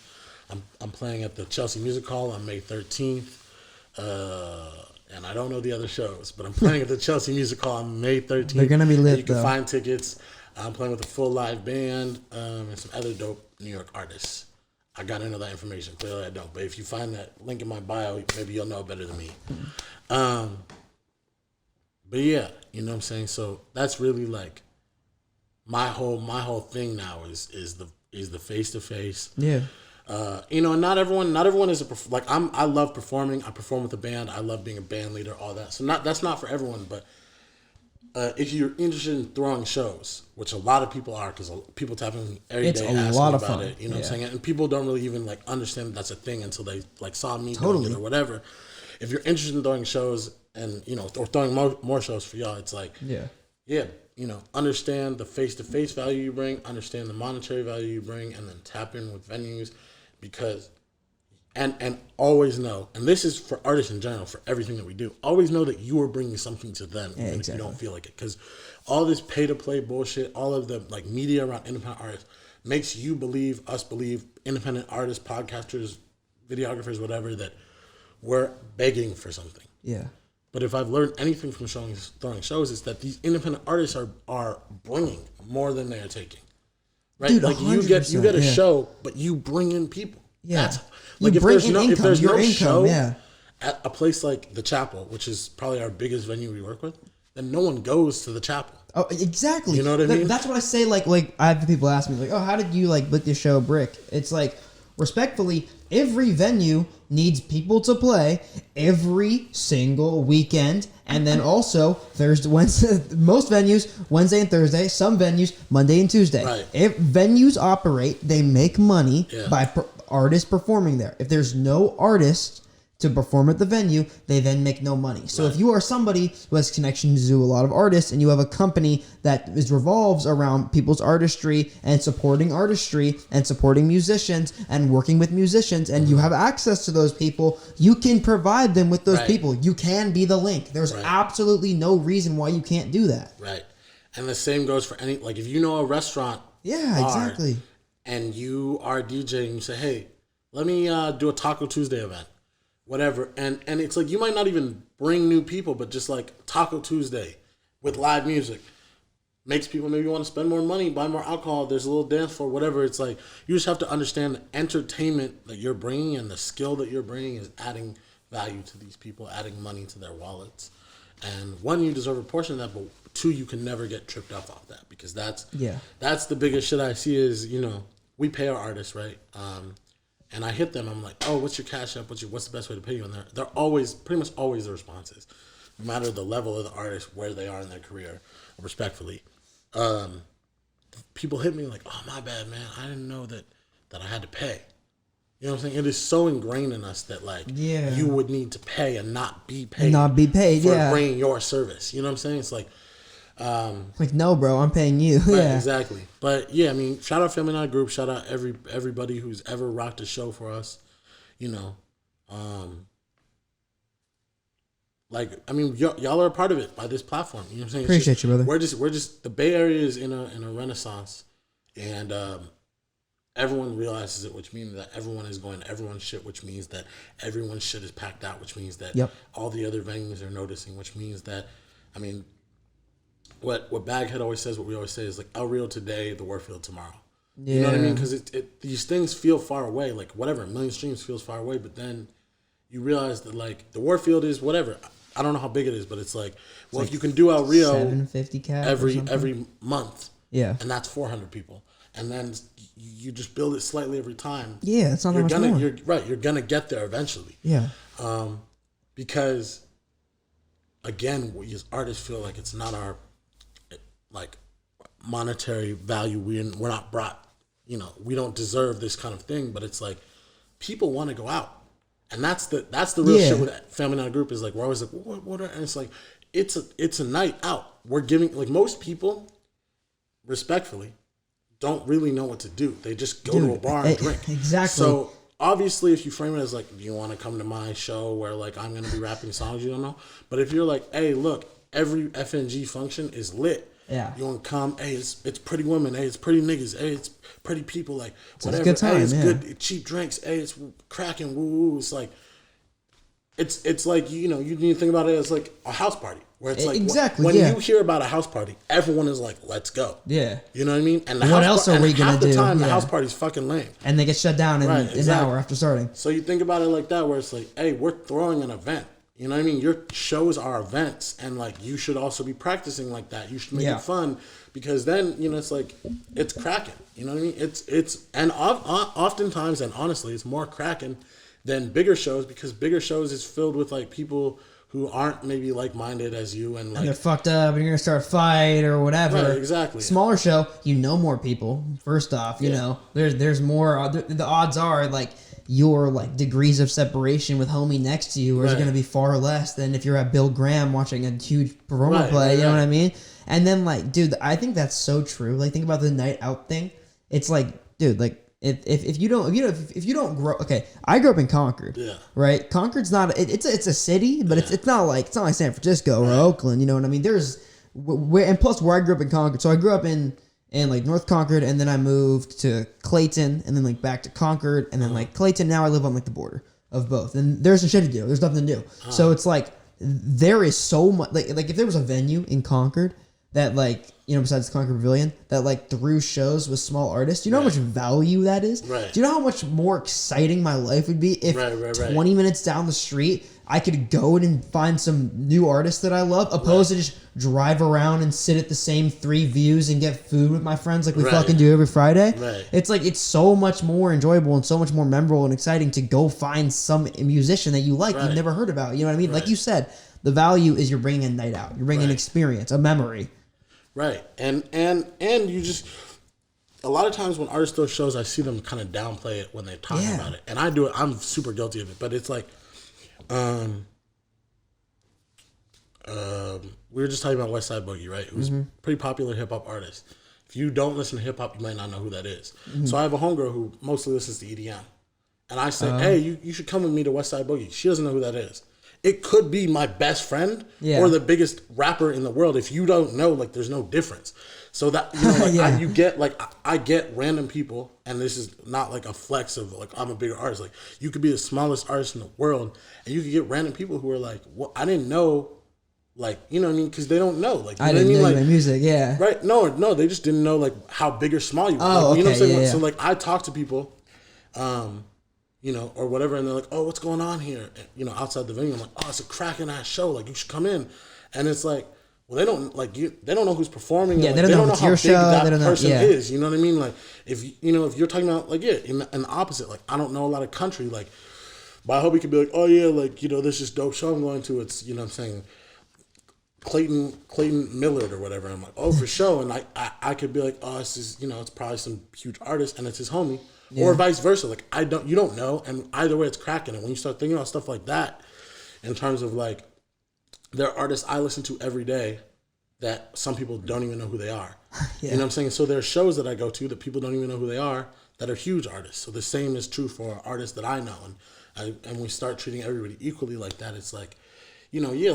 I'm playing at the Chelsea Music Hall on May 13th. And I don't know the other shows, but I'm playing at the Chelsea Music Hall on May 13th. They're going to be lit, You can find tickets. I'm playing with a full live band and some other dope New York artists. I got into that information. Clearly I don't. But if you find that link in my bio, maybe you'll know better than me. But yeah, you know what I'm saying? So that's really like my whole thing now is the face-to-face. Yeah. You know, not everyone is I love performing. I perform with a band. I love being a band leader, all that. So that's not for everyone, but if you're interested in throwing shows, which a lot of people are, because people tap in every day asking about it. You know what I'm saying? And people don't really even like understand that's a thing until they like saw me doing it or whatever. If you're interested in throwing shows and, you know, or throwing more shows for y'all, it's like, yeah, you know, understand the face-to-face value you bring, understand the monetary value you bring, and then tap in with venues. Because, and always know, and this is for artists in general, for everything that we do, always know that you are bringing something to them, even if you don't feel like it. Because all this pay-to-play bullshit, all of the like media around independent artists makes you believe, us believe, independent artists, podcasters, videographers, whatever, that we're begging for something. Yeah. But if I've learned anything from throwing shows, it's that these independent artists are bringing more than they are taking. Right, dude, like you get a show, but you bring in people. Yeah, that's like if there's no show at a place like the Chapel, which is probably our biggest venue we work with, then no one goes to the Chapel. Oh, exactly. You know what I mean? That's what I say. Like I have people ask me, like, oh, how did you like book this show, Brick? It's like, respectfully, every venue needs people to play every single weekend. And then also Thursday, Wednesday, most venues, Wednesday and Thursday, some venues, Monday and Tuesday. Right. If venues operate, they make money by artists performing there. If there's no artist to perform at the venue, they then make no money. So if you are somebody who has connections to a lot of artists and you have a company that revolves around people's artistry and supporting musicians and working with musicians, and you have access to those people, you can provide them with those people. You can be the link. There's absolutely no reason why you can't do that. Right. And the same goes for any, like if you know a restaurant exactly, and you are DJing, you say, hey, let me do a Taco Tuesday event. Whatever, and it's like you might not even bring new people, but just like Taco Tuesday, with live music. Makes people maybe want to spend more money, buy more alcohol. There's a little dance floor, whatever. It's like you just have to understand the entertainment that you're bringing and the skill that you're bringing is adding value to these people, adding money to their wallets. And one, you deserve a portion of that, but two, you can never get tripped up off that because that's the biggest shit I see is, you know, we pay our artists, right? And I hit them. I'm like, oh, what's your cash app? What's the best way to pay you? And they're always, pretty much always the responses, no matter the level of the artist, where they are in their career, respectfully. People hit me like, oh, my bad, man. I didn't know that I had to pay. You know what I'm saying? It is so ingrained in us that, like, you would need to pay and not be paid. For bringing your service. You know what I'm saying? It's like... like, no, bro, I'm paying you. Right, exactly. But, yeah, I mean, shout out Family Night Group. Shout out everybody who's ever rocked a show for us. You know. Like, I mean, y'all are a part of it by this platform. You know what I'm saying? Appreciate you, brother. We're just the Bay Area is in a renaissance. And... everyone realizes it, which means that everyone is going to everyone's shit, which means that everyone's shit is packed out, which means that all the other venues are noticing, which means that, I mean, what Baghead always says, what we always say is like, El Rio today, the Warfield tomorrow. Yeah. You know what I mean? Because these things feel far away, like whatever, 1 million streams feels far away, but then you realize that like the Warfield is whatever. I don't know how big it is, but it's like, well, if you can do El Rio 750 cap every month, and that's 400 people. And then you just build it slightly every time. Yeah, it's not that much more. You're gonna get there eventually. Yeah. Because again, we as artists feel like it's not our like monetary value. We're not brought. You know, we don't deserve this kind of thing. But it's like people want to go out, and that's the real shit with Family Night Group is like we're always like what and it's like it's a night out. We're giving like most people, respectfully, don't really know what to do. They just go to a bar and drink. Exactly. So obviously, if you frame it as like, do you want to come to my show where like I'm going to be rapping songs you don't know? But if you're like, hey, look, every FNG function is lit. Yeah. You want to come? Hey, it's pretty women. Hey, it's pretty niggas. Hey, it's pretty people. Like whatever. It's a good time. Hey, it's good cheap drinks. Hey, it's cracking. Woo woo. It's like it's like you know you need to think about it as like a house party. Where it's like when you hear about a house party, everyone is like, "Let's go." Yeah, you know what I mean. And what else are we gonna do? Half the time, the house party's fucking lame, and they get shut down in an hour after starting. So you think about it like that, where it's like, "Hey, we're throwing an event." You know what I mean? Your shows are events, and like you should also be practicing like that. You should make it fun because then you know it's like it's cracking. You know what I mean? It's and oftentimes and honestly, it's more cracking than bigger shows because bigger shows is filled with like people who aren't maybe like-minded as you and like... And they're fucked up and you're going to start a fight or whatever. Right, exactly. Smaller show, you know more people, first off, you know. There's more... The odds are, like, your, like, degrees of separation with homie next to you is going to be far less than if you're at Bill Graham watching a huge performer play, you know what I mean? And then, like, dude, I think that's so true. Like, think about the night out thing. It's like, dude, like... If you don't grow, okay, I grew up in Concord, right? Concord's not it's a city, but it's not like San Francisco or Oakland, you know what I mean? And plus where I grew up in Concord, so I grew up in like North Concord, and then I moved to Clayton, and then like back to Concord, and then like Clayton. Now I live on like the border of both, and there's some shit to do. There's nothing to do, so it's like there is so much like if there was a venue in Concord that like. You know, besides the Concord Pavilion, that like through shows with small artists, you know how much value that is? Right. Do you know how much more exciting my life would be if 20 minutes down the street, I could go and find some new artists that I love, opposed to just drive around and sit at the same 3 views and get food with my friends like we fucking do every Friday? Right. It's like, it's so much more enjoyable and so much more memorable and exciting to go find some musician that you like, you've never heard about. You know what I mean? Like you said, the value is you're bringing a night out. You're bringing an experience, a memory. Right, and you just a lot of times when artists throw shows, I see them kind of downplay it when they're talking about it, and I do it. I'm super guilty of it, but it's like, we were just talking about West Side Boogie, right? Who's a pretty popular hip hop artist. If you don't listen to hip hop, you might not know who that is. So I have a homegirl who mostly listens to EDM, and I say, hey, you should come with me to West Side Boogie. She doesn't know who that is. It could be my best friend or the biggest rapper in the world. If you don't know, like, there's no difference. So that, you know, like, you get, like, I get random people, and this is not, like, a flex of, like, I'm a bigger artist. Like, you could be the smallest artist in the world, and you could get random people who are like, well, I didn't know, Like, you know what I mean? Because they don't know. Like, you I know didn't what I know mean? you Like, made music, yeah. Right? No, they just didn't know like how big or small you were. Oh, Like, you know what I'm okay, saying? yeah. So like, I talk to people, you know, or whatever, and they're like, "Oh, what's going on here?" And, you know, outside the venue, I'm like, "Oh, it's a cracking ass show. Like, you should come in." And it's like, well, they don't like you. They don't know who's performing. Yeah, and, they like, don't know how if it's your big show. that They don't know, person yeah. is. You know what I mean? Like, if you know, if you're talking about like, yeah, in the opposite, like, I don't know a lot of country, like, but I hope you could be like, "Oh yeah, like, you know, this is dope show I'm going to." It's, you know what I'm saying, Clayton Millard or whatever. I'm like, oh, for sure. And I could be like, oh, this is, you know, it's probably some huge artist and it's his homie, or vice versa. Like, you don't know, and either way, it's cracking. And when you start thinking about stuff like that, in terms of like, there are artists I listen to every day that some people don't even know who they are. You know what I'm saying? So there are shows that I go to that people don't even know who they are that are huge artists. So the same is true for artists that I know, and we start treating everybody equally like that. It's like, you know, yeah,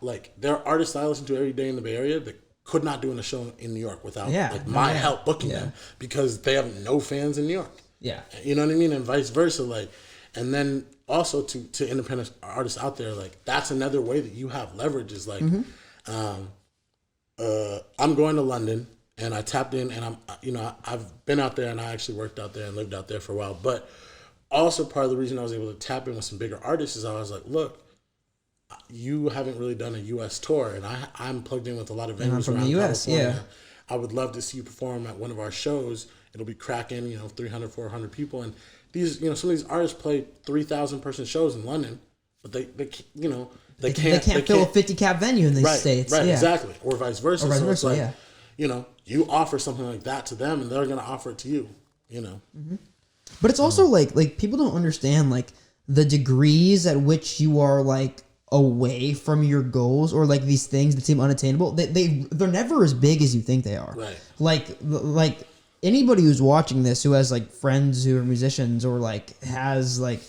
like there are artists I listen to every day in the Bay Area that could not do a show in New York without like my help booking them, because they have no fans in New York. Yeah, you know what I mean, and vice versa. Like, and then also to independent artists out there, like that's another way that you have leverage. Is like, I'm going to London, and I tapped in, and I've been out there, and I actually worked out there and lived out there for a while. But also part of the reason I was able to tap in with some bigger artists is I was like, look, you haven't really done a U.S. tour, and I'm plugged in with a lot of venues from around the US, California. I would love to see you perform at one of our shows. It'll be cracking, 300, 400 people. And these, some of these artists play 3,000 person shows in London, but they can't fill a 50 cap venue in these states. Right, yeah. exactly. Or vice versa. It's like, yeah. You offer something like that to them, and they're going to offer it to you, Mm-hmm. But it's also like people don't understand like the degrees at which you are like away from your goals, or like these things that seem unattainable. They're never as big as you think they are. Right. Like anybody who's watching this who has like friends who are musicians, or like has like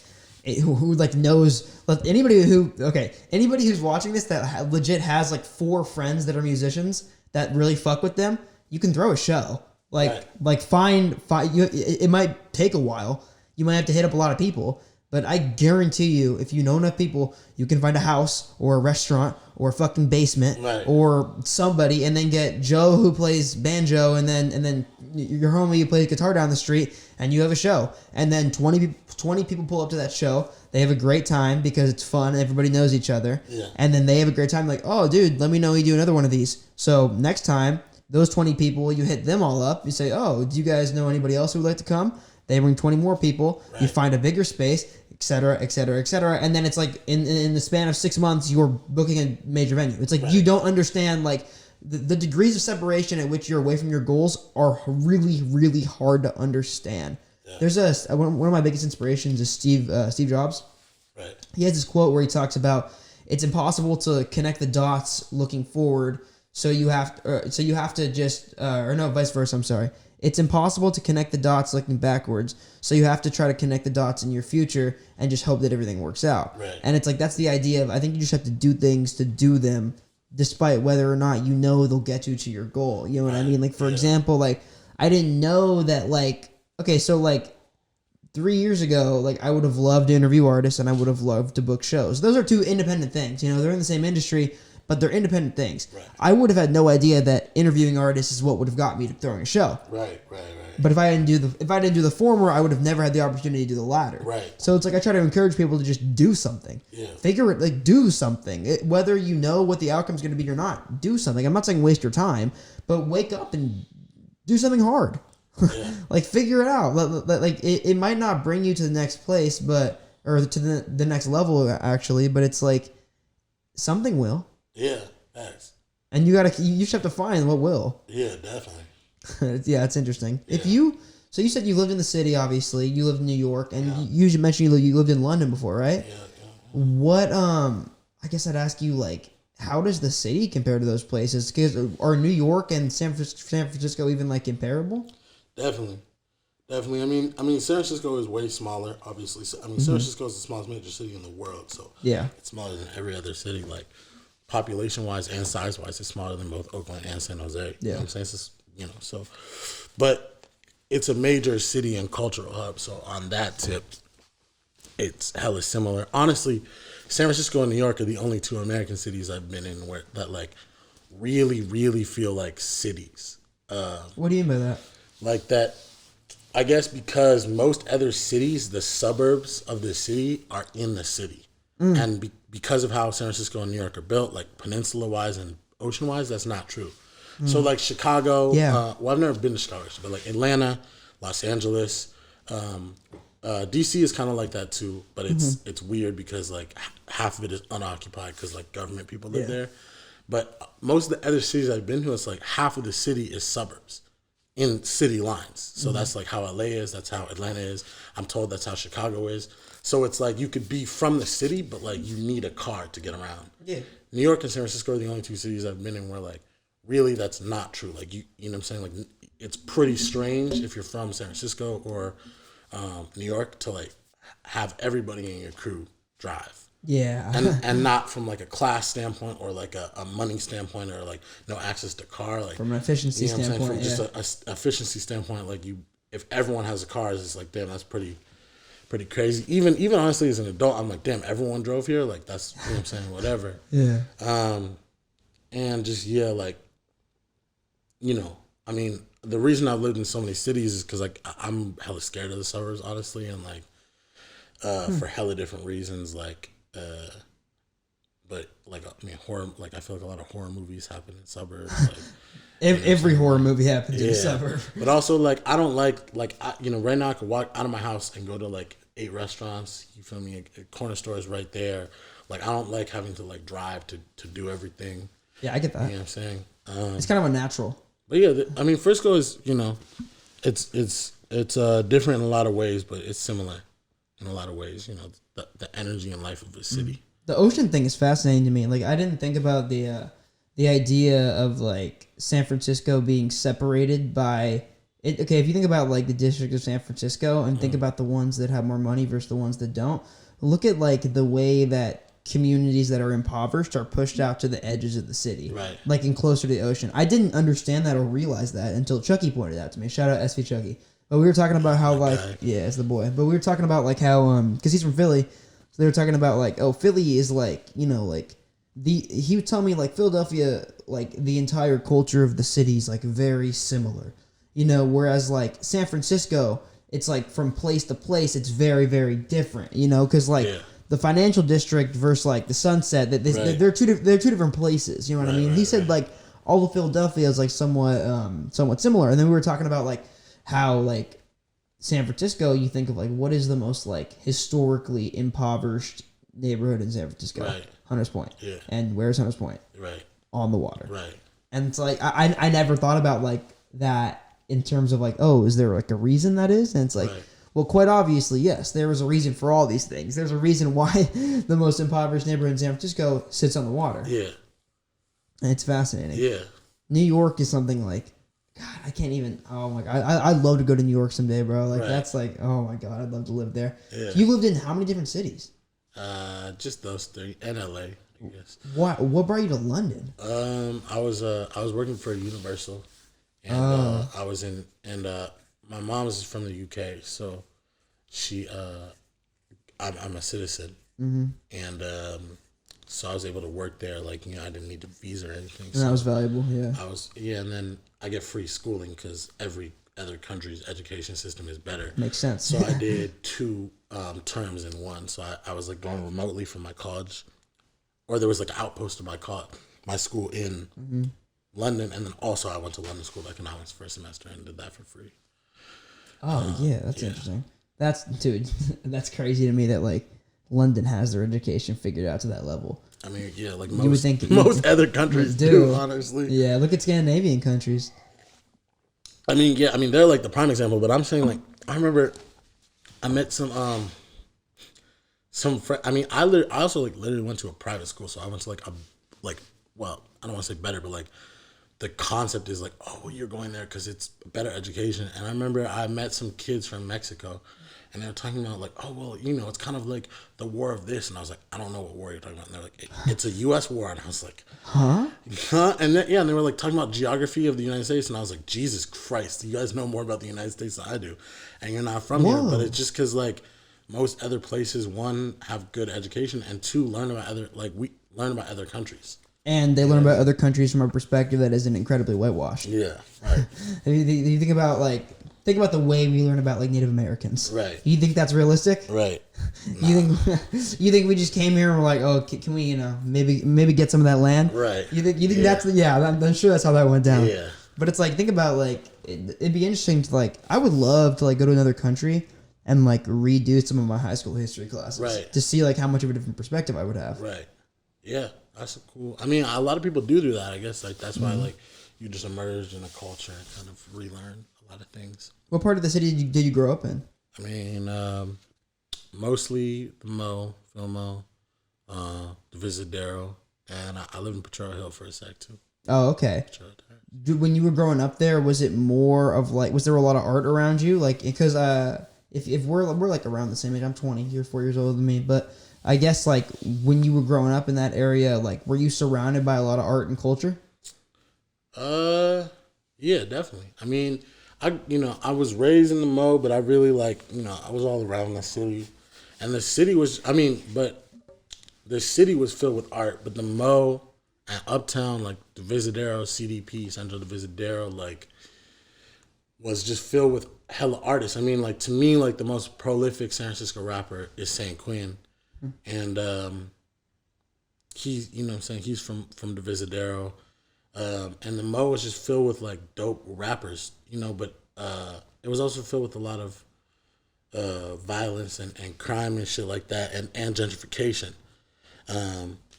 who like knows, anybody who's watching this that legit has like 4 friends that are musicians that really fuck with them, you can throw a show. Like find you. It might take a while. You might have to hit up a lot of people. But I guarantee you, if you know enough people, you can find a house or a restaurant or a fucking basement or somebody, and then get Joe who plays banjo, and then your homie who plays guitar down the street, and you have a show. And then 20 people pull up to that show. They have a great time because it's fun and everybody knows each other. Yeah. And then they have a great time, like, oh, dude, let me know you do another one of these. So next time, those 20 people, you hit them all up. You say, oh, do you guys know anybody else who would like to come? They bring 20 more people. Right. You find a bigger space, et cetera, et cetera, et cetera. And then it's like in the span of 6 months, you're booking a major venue. It's like you don't understand like the degrees of separation at which you're away from your goals are really, really hard to understand. Yeah. There's one of my biggest inspirations is Steve Jobs. Right. He has this quote where he talks about it's impossible to connect the dots looking forward. So you have to just vice versa. I'm sorry. It's impossible to connect the dots looking backwards, so you have to try to connect the dots in your future and just hope that everything works out. Right. And it's like that's the idea of, I think you just have to do things to do them, despite whether or not you know they'll get you to your goal. You know what I mean? Like, for example, like I didn't know that like, okay, so like 3 years ago, like I would have loved to interview artists and I would have loved to book shows. Those are 2 independent things. They're in the same industry, but they're independent things. Right. I would have had no idea that interviewing artists is what would have got me to throwing a show. Right. But if I didn't do the former, I would have never had the opportunity to do the latter. Right. So it's like I try to encourage people to just do something. Yeah. Figure it, like do something. Whether you know what the outcome's going to be or not, do something. I'm not saying waste your time, but wake up and do something hard. Yeah. Like figure it out. Like it might not bring you to the next place, or to the next level actually, but it's like something will. Yeah, thanks. And you just have to find what will. Yeah, definitely. Yeah, it's interesting. Yeah. So you said you lived in the city, obviously. You lived in New York, and you mentioned you lived in London before, right? Yeah. What, I guess I'd ask you, like, how does the city compare to those places? Because are New York and San Francisco even, like, comparable? Definitely. I mean, San Francisco is way smaller, obviously. San Francisco is the smallest major city in the world, so it's smaller than every other city, like, population-wise and size-wise, it's smaller than both Oakland and San Jose. Yeah. You know what I'm saying? It's just, but it's a major city and cultural hub, so on that tip, it's hella similar. Honestly, San Francisco and New York are the only two American cities I've been in where that like really, really feel like cities. What do you mean by that? Like that, I guess because most other cities, the suburbs of the city are in the city. And because of how San Francisco and New York are built, like peninsula-wise and ocean-wise, that's not true. So like Chicago, well, I've never been to Chicago, but like Atlanta, Los Angeles, DC is kind of like that too, but it's weird because like half of it is unoccupied because like government people live there. But most of the other cities I've been to, it's like half of the city is suburbs in city lines. So that's like how LA is. That's how Atlanta is. I'm told that's how Chicago is. So it's like you could be from the city, but like you need a car to get around. Yeah. New York and San Francisco are the only two cities I've been in where like really that's not true. Like you know what I'm saying? Like it's pretty strange if you're from San Francisco or New York to like have everybody in your crew drive. Yeah. and not from like a class standpoint or like a money standpoint or like no access to car. Like from an efficiency standpoint. From just a efficiency standpoint, like if everyone has a car, it's like, damn, that's pretty crazy. Even honestly as an adult, I'm like, damn, everyone drove here? Like that's, you know what I'm saying, whatever. Yeah. And just, like, you know, I mean, the reason I've lived in so many cities is because like I'm hella scared of the suburbs, honestly, and like for hella different reasons, like but like I mean horror, like I feel like a lot of horror movies happen in suburbs. Like every horror movie happens in a suburb. But also like I don't like you know, right now I could walk out of my house and go to like 8 restaurants. You feel me? A corner store is right there. Like I don't like having to like drive to do everything. Yeah, I get that. You know what I'm saying? It's kind of unnatural. But yeah, I mean Frisco is, you know, it's different in a lot of ways, but it's similar in a lot of ways. You know, the energy and life of a city. The ocean thing is fascinating to me. Like I didn't think about the idea of like San Francisco being separated by it. Okay, if you think about like the district of San Francisco and think about the ones that have more money versus the ones that don't, look at like the way that communities that are impoverished are pushed out to the edges of the city, right? Like and closer to the ocean. I didn't understand that or realize that until Chucky pointed out to me. Shout out SV Chucky. But we were talking about how like it's the boy. But we were talking about like how because he's from Philly, so they were talking about like Philly is like, you know, like he would tell me like Philadelphia, like the entire culture of the city is like very similar, you know, whereas like San Francisco, it's like from place to place it's very, very different, you know, because like the financial district versus like the Sunset, that they're two different places, you know what I mean? He said like all of Philadelphia is like somewhat similar, and then we were talking about like how like San Francisco, you think of like what is the most like historically impoverished neighborhood in San Francisco? Right. Hunters Point. Yeah. And where's Hunters Point? Right. On the water. Right. And it's like I never thought about like that in terms of like, oh, is there like a reason that is? And it's like, well, quite obviously, yes, there was a reason for all these things. There's a reason why the most impoverished neighborhood in San Francisco sits on the water. Yeah. And it's fascinating. Yeah. New York is something like, God, I can't even. Oh my God, I'd love to go to New York someday, bro. Like that's like, oh my God, I'd love to live there. Yeah. You lived in how many different cities? Just those 3, and LA, I guess. What brought you to London? I was working for Universal, and I was in, and my mom is from the UK, so she, I'm a citizen, and so I was able to work there. Like, you know, I didn't need a visa or anything. And that was valuable. Yeah. And then I get free schooling because every other country's education system is better. Makes sense. So I did 2 terms in one. So I was like going remotely from my college, or there was like an outpost of my school in London, and then also I went to London School of Economics for a semester and did that for free. Oh yeah, that's interesting. That's crazy to me that like London has their education figured out to that level. I mean, yeah, like most, you would think most other countries do, honestly. Yeah, look at Scandinavian countries. I mean, yeah, they're like the prime example, but I'm saying like I remember I met some friends. I mean, I also like literally went to a private school, so I went to well, I don't want to say better, but like the concept is like, oh, you're going there because it's better education. And I remember I met some kids from Mexico, and they were talking about like, oh, well, you know, it's kind of like the war of this. And I was like, I don't know what war you're talking about. And they're like, it's a U.S. war. And I was like, huh? And then, and they were like talking about geography of the United States. And I was like, Jesus Christ, you guys know more about the United States than I do. And you're not from here. But it's just because like most other places, one, have good education, and two, learn about we learn about other countries. And they learn about other countries from a perspective that isn't incredibly whitewashed. Yeah, right. You think about the way we learn about like Native Americans. Right. You think that's realistic? Right. Nah. You think we just came here and we're like, oh, can we maybe get some of that land? Right. You think that's I'm sure that's how that went down. Yeah. But it's like, think about like it'd be interesting to I would love to go to another country and redo some of my high school history classes. Right. To see how much of a different perspective I would have. Right. Yeah. That's cool. I mean, a lot of people do that. I guess that's why you just emerge in a culture and kind of relearn a lot of things. What part of the city did you grow up in? I mean, mostly the Fillmore, the Visadero, and I lived in Potrero Hill for a sec too. Oh, okay. When you were growing up there, was it more of was there a lot of art around you? Because if we're around the same age, I'm 20, you're 4 years older than me, but I guess when you were growing up in that area, were you surrounded by a lot of art and culture? Yeah, definitely. I mean, I was raised in the Mo, but I really I was all around the city, and the city was filled with art, but the Mo and Uptown, the Visadero, CDP, Central Visadero, was just filled with hella artists. I mean, to me, the most prolific San Francisco rapper is Saint Quinn. And he's, he's from the Visadero. And the Mo was just filled with dope rappers, but it was also filled with a lot of violence and crime and shit like that, and gentrification.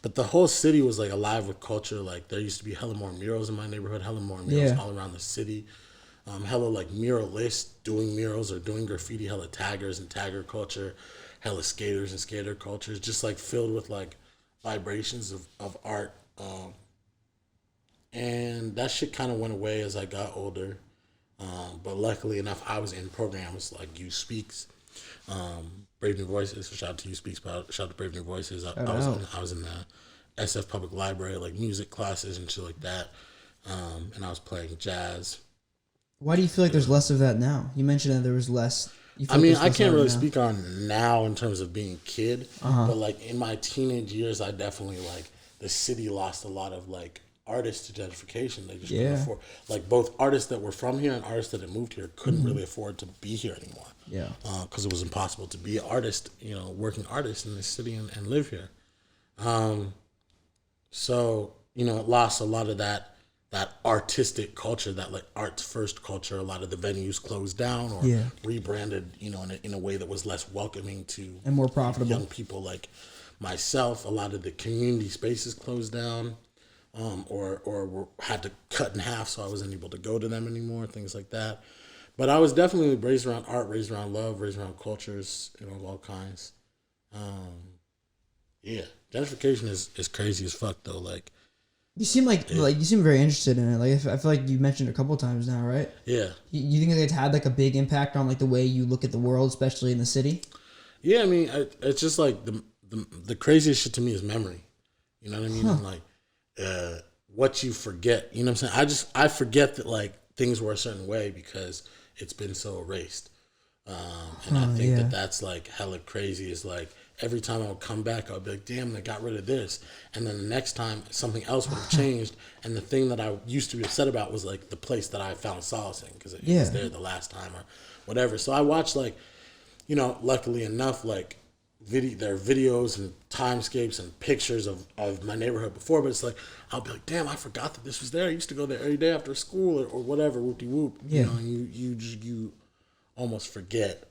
But the whole city was alive with culture. There used to be hella more murals in my neighborhood, hella more murals all around the city. Hella muralists doing murals or doing graffiti, hella taggers and tagger culture, hella skaters and skater cultures, just filled with vibrations of art. And that shit kind of went away as I got older. But luckily enough, I was in programs like You Speaks, Brave New Voices. Shout out to You Speaks, shout out to Brave New Voices. I was in the SF Public Library, music classes and shit like that. And I was playing jazz. Why do you feel there's less of that now? You mentioned that there was less. I mean, I can't really speak on now in terms of being a kid, but in my teenage years, I definitely the city lost a lot of artists to gentrification. They just couldn't afford, both artists that were from here and artists that had moved here couldn't really afford to be here anymore. Yeah, because it was impossible to be an artist, working artist in this city and live here. So it lost a lot of that artistic culture, that arts first culture. A lot of the venues closed down or rebranded, in a way that was less welcoming to and more profitable young people like myself. A lot of the community spaces closed down, or had to cut in half, so I wasn't able to go to them anymore. Things like that. But I was definitely raised around art, raised around love, raised around cultures, of all kinds. Yeah, gentrification is crazy as fuck though. You seem you seem very interested in it. I feel like you mentioned it a couple of times now, right? Yeah. You think it's had a big impact on the way you look at the world, especially in the city? Yeah, I mean, it's just the craziest shit to me is memory. You know what I mean? And what you forget. You know what I'm saying? I forget that things were a certain way because it's been so erased. And I think that's hella crazy. Is every time I would come back, I would be like, damn, they got rid of this. And then the next time, something else would have changed. And the thing that I used to be upset about was, the place that I found solace in because it was there the last time or whatever. So I watched, luckily enough, there are videos and timescapes and pictures of my neighborhood before. But it's I'll be like, damn, I forgot that this was there. I used to go there every day after school or whatever, whoop-de-whoop. Yeah. And you almost forget.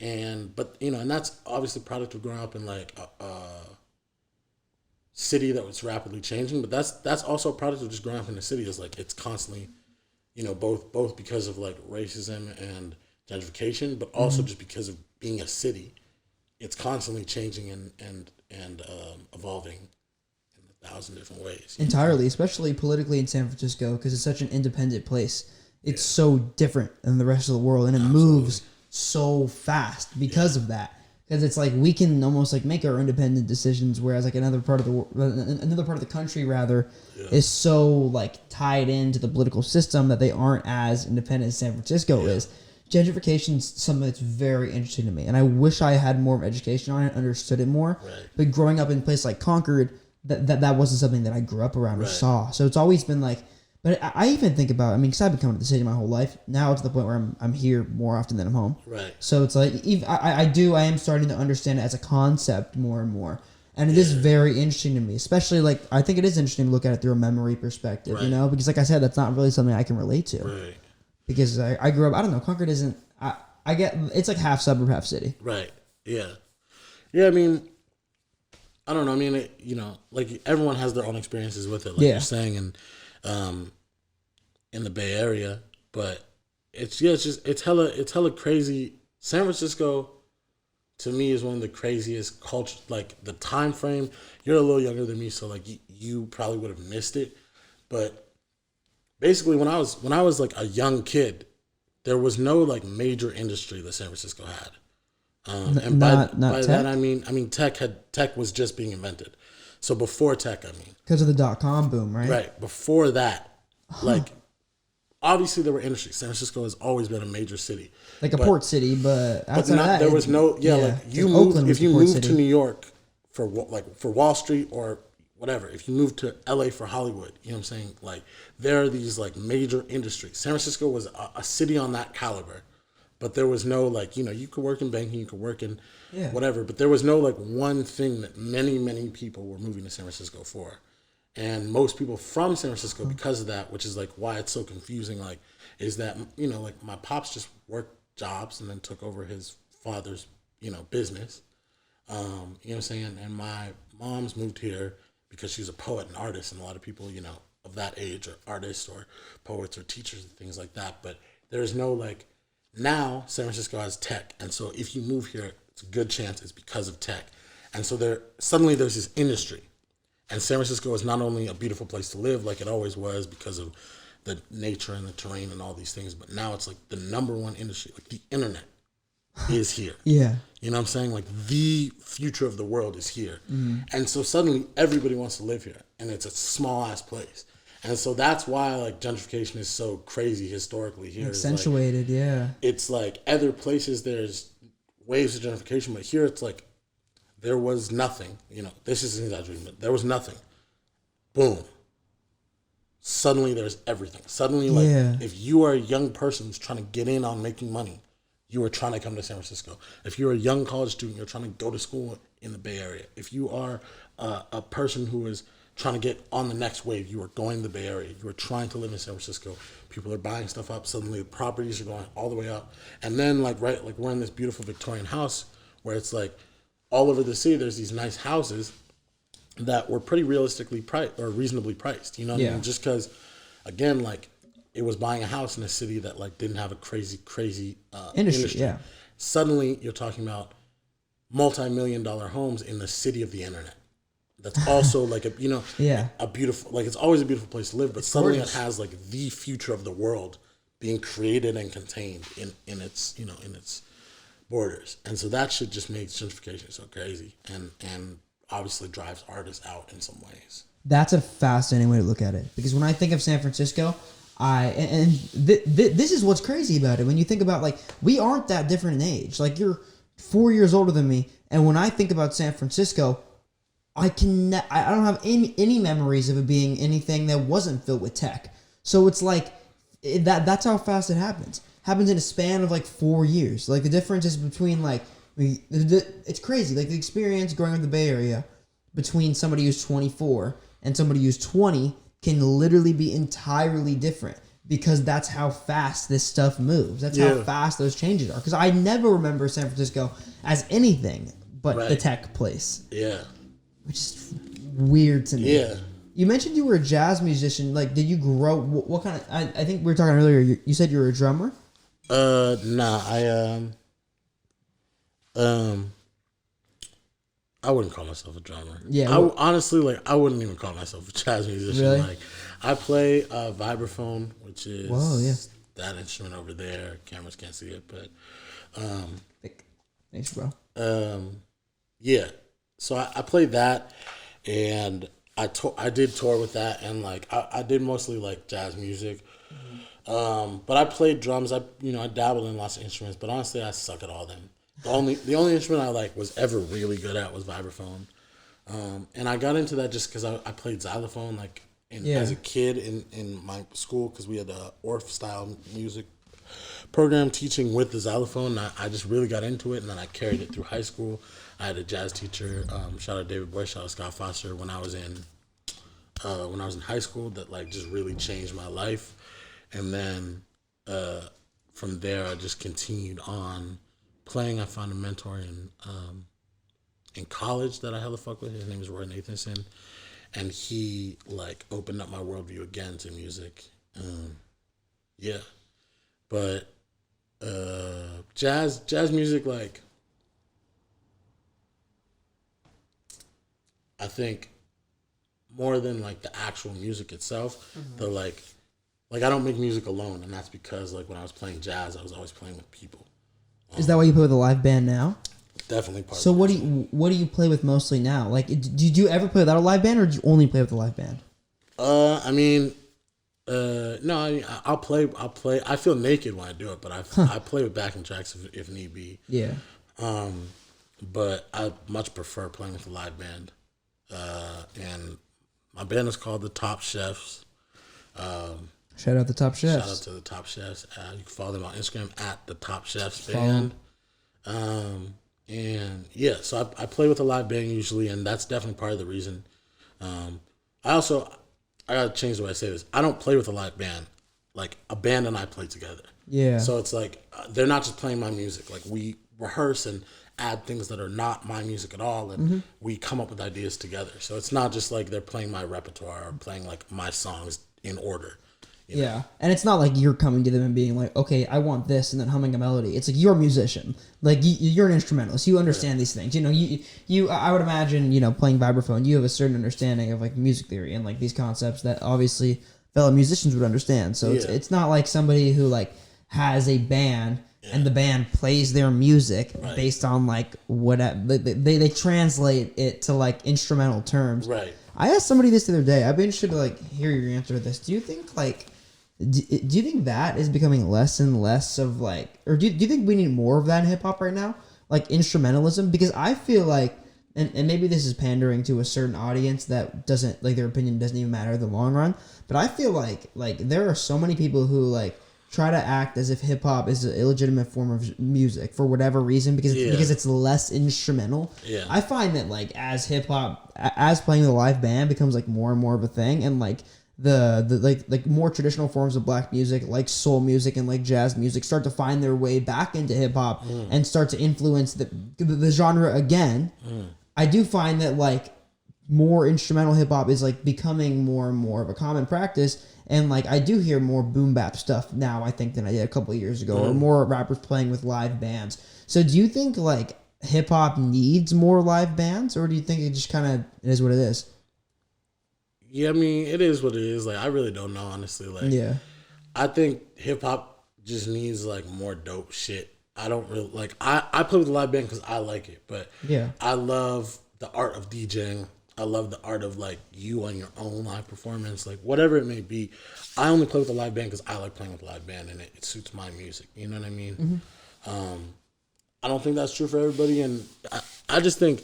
And that's obviously a product of growing up in a city that was rapidly changing, but that's also a product of just growing up in the city. Is it's constantly, both because of racism and gentrification, but also just because of being a city, it's constantly changing and evolving in 1,000 different ways. Entirely, especially politically in San Francisco, because it's such an independent place. It's so different than the rest of the world, and it moves so fast because of that. Because it's we can almost make our independent decisions, whereas another part of the country rather is so tied into the political system that they aren't as independent as San Francisco is. gentrification is something that's very interesting to me, and I wish I had more of education on it, understood it more. Right. But growing up in a place like Concord, that wasn't something that I grew up around or saw. So it's always been like, but I even think about, I mean, because I've been coming to the city my whole life. Now it's the point where I'm here more often than I'm home. Right. So it's like, I am starting to understand it as a concept more and more. And it is very interesting to me, especially like, I think it is interesting to look at it through a memory perspective, you know, because like I said, that's not really something I can relate to. Right. Because I grew up, I don't know, Concord isn't, I get, it's like half suburb, half city. Right. Yeah. Yeah, I mean, I don't know. I mean, you know, like everyone has their own experiences with it, like you're saying, and in the Bay Area, but it's hella crazy. San Francisco, to me, is one of the craziest culture. Like the time frame, you're a little younger than me, so like you probably would have missed it. But basically, when I was like a young kid, there was no like major industry that San Francisco had. And by that I mean tech was just being invented. So before tech, I mean, because of the .com boom, right? Right. Before that, like obviously there were industries. San Francisco has always been a major city, like a port city, but outside of that, there was no like you moved if you moved to New York for Wall Street or whatever. If you moved to LA for Hollywood, you know what I'm saying? Like there are these like major industries. San Francisco was a city on that caliber. But there was no, like, you know, you could work in banking, you could work in whatever. But there was no, like, one thing that many, many people were moving to San Francisco for. And most people from San Francisco, because of that, which is, like, why it's so confusing, like, is that, you know, like, my pops just worked jobs and then took over his father's, you know, business. You know what I'm saying? And my mom's moved here because she's a poet and artist. And a lot of people, you know, of that age are artists or poets or teachers and things like that. But there's no, like... Now, San Francisco has tech, and so if you move here, it's a good chance it's because of tech. And so there's this industry. And San Francisco is not only a beautiful place to live like it always was because of the nature and the terrain and all these things, but now it's like the number one industry. Like the internet is here. Yeah. You know what I'm saying? Like the future of the world is here. Mm-hmm. And so suddenly everybody wants to live here, and it's a small-ass place. And so that's why like gentrification is so crazy historically here. Accentuated, It's like other places there's waves of gentrification, but here it's like there was nothing. You know, this is an exaggeration, but there was nothing. Boom. Suddenly there's everything. Suddenly, like if you are a young person who's trying to get in on making money, you are trying to come to San Francisco. If you're a young college student, you're trying to go to school in the Bay Area. If you are a person who is trying to get on the next wave, you are going to the Bay Area. You are trying to live in San Francisco. People are buying stuff up. Suddenly the properties are going all the way up. And then like we're in this beautiful Victorian house where it's like all over the city there's these nice houses that were pretty realistically priced or reasonably priced. You know what I mean? Just because, again, like it was buying a house in a city that like didn't have a crazy industry. Yeah. Suddenly you're talking about multi-million-dollar homes in the city of the internet. That's also like a beautiful, like it's always a beautiful place to live, but suddenly it has like the future of the world being created and contained in its, you know, in its borders. And so that shit just makes gentrification so crazy and obviously drives artists out in some ways. That's a fascinating way to look at it, because when I think of San Francisco, this is what's crazy about it. When you think about, like, we aren't that different in age. Like, you're 4 years older than me, and when I think about San Francisco, I don't have any memories of it being anything that wasn't filled with tech. So it's like that's how fast it happens. Happens in a span of like 4 years. Like the difference is between like it's crazy. Like the experience growing up in the Bay Area between somebody who's 24 and somebody who's 20 can literally be entirely different, because that's how fast this stuff moves. That's how fast those changes are. Because I never remember San Francisco as anything but the tech place. Yeah. Which is weird to me. Yeah. You mentioned you were a jazz musician. Like, did you grow? What kind of? I think we were talking earlier. You said you were a drummer. Nah. I wouldn't call myself a drummer. Yeah. Honestly, I wouldn't even call myself a jazz musician. Really? Like, I play a vibraphone, which is that instrument over there. Cameras can't see it, but thanks, bro. Yeah. So I played that, and I did tour with that, and like I did mostly like jazz music. But I played drums. I dabbled in lots of instruments, but honestly, I suck at all of them. The only instrument I like was ever really good at was vibraphone. And I got into that just because I played xylophone as a kid in my school because we had a Orff style music program teaching with the xylophone. I just really got into it, and then I carried it through high school. I had a jazz teacher, shout out David Boy, shout out Scott Foster, when I was in high school that just really changed my life. And then from there, I just continued on playing. I found a mentor in college that I hella fuck with. His name is Roy Nathanson, and he opened up my worldview again to music. Yeah, but jazz music, I think more than the actual music itself, the I don't make music alone, and that's because when I was playing jazz, I was always playing with people. Is that why you play with a live band now? Definitely part. So what do you play with mostly now? Did you ever play without a live band, or did you only play with a live band? No, I'll play. I feel naked when I do it, but I play with backing tracks if need be. Yeah. But I much prefer playing with a live band. And my band is called the Top Chefs. Shout out the Top Chefs. Shout out to the Top Chefs. You can follow them on Instagram at the Top Chefs Band. And yeah, so I play with a live band usually, and that's definitely part of the reason. I gotta change the way I say this. I don't play with a live band. A band and I play together. Yeah. So it's they're not just playing my music. We rehearse and add things that are not my music at all, and we come up with ideas together. So it's not just they're playing my repertoire or playing my songs in order. You know? Yeah, and it's not you're coming to them and being okay, I want this, and then humming a melody. It's you're a musician. You're an instrumentalist. You understand these things. You. I would imagine, playing vibraphone, you have a certain understanding of music theory and these concepts that obviously fellow musicians would understand. So it's not somebody who has a band and the band plays their music based on whatever they translate it to instrumental terms. Right. I asked somebody this the other day. I'd be interested to hear your answer to this. Do you think do you think that is becoming less and less of or do you think we need more of that in hip hop right now? Instrumentalism? Because I feel and maybe this is pandering to a certain audience that doesn't their opinion doesn't even matter in the long run, but I feel there are so many people who try to act as if hip hop is an illegitimate form of music for whatever reason because it's less instrumental. Yeah. I find that as hip hop as playing with a live band becomes more and more of a thing, and the more traditional forms of black music soul music and jazz music start to find their way back into hip hop and start to influence the genre again. I do find that more instrumental hip hop is becoming more and more of a common practice, and I do hear more boom bap stuff now I think than I did a couple of years ago, or more rappers playing with live bands. So do you think hip hop needs more live bands, or do you think it just kind of is what it is? Yeah, I mean, it is what it is. I really don't know, honestly. Yeah. I think hip hop just needs more dope shit. I don't really I play with a live band because I like it, but yeah, I love the art of DJing. I love the art of you on your own live performance, whatever it may be. I only play with a live band because I like playing with a live band, and it suits my music. You know what I mean? I don't think that's true for everybody, and I just think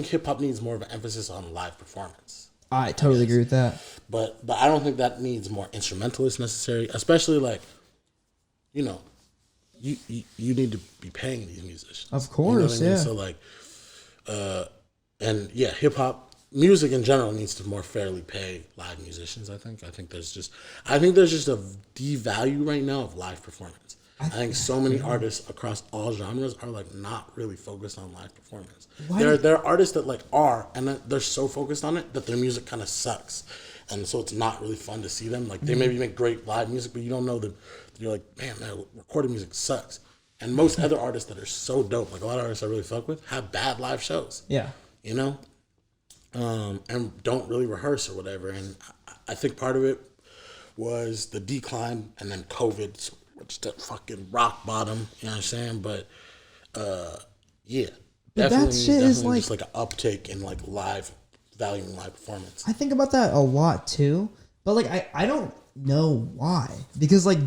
hip hop needs more of an emphasis on live performance. I totally agree with that. But I don't think that needs more instrumentalists necessary, especially you need to be paying these musicians. Of course, you know what I mean? So and yeah, hip hop music in general needs to more fairly pay live musicians. I think there's just a devalue right now of live performance. I think so many artists across all genres are not really focused on live performance. There are artists that are, and they're so focused on it that their music kind of sucks, and so it's not really fun to see them. They maybe make great live music, but you don't know them. You're man, recorded music sucks. And most other artists that are so dope, a lot of artists I really fuck with, have bad live shows. Yeah. And don't really rehearse or whatever. And I think part of it was the decline, and then COVID, which that fucking rock bottom. You know what I'm saying? But yeah, but definitely, that shit is just an uptake in live valuing live performance. I think about that a lot too. But I don't know why. Because like,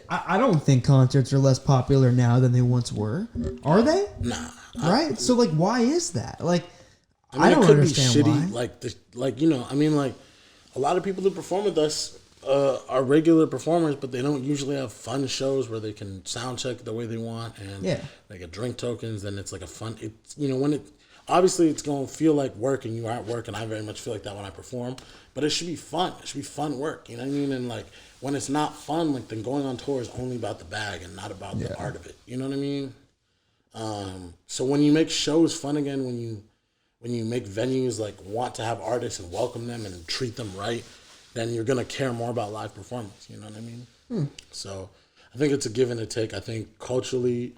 I don't think concerts are less popular now than they once were. Are they? Nah. Right. So like, why is that? Like, I don't understand why. Like I mean, like a lot of people who perform with us are regular performers, but they don't usually have fun shows where they can sound check the way they want and they get drink tokens. Then it's like a fun. It's when it obviously it's gonna feel like work and you are at work, and I very much feel like that when I perform. But it should be fun. It should be fun work. You know what I mean? And like when it's not fun, like then going on tour is only about the bag and not about the art of it. You know what I mean? So when you make shows fun again, when you make venues like want to have artists and welcome them and treat them right, then you're gonna care more about live performance. You know what I mean? So I think it's a give and a take. I think culturally,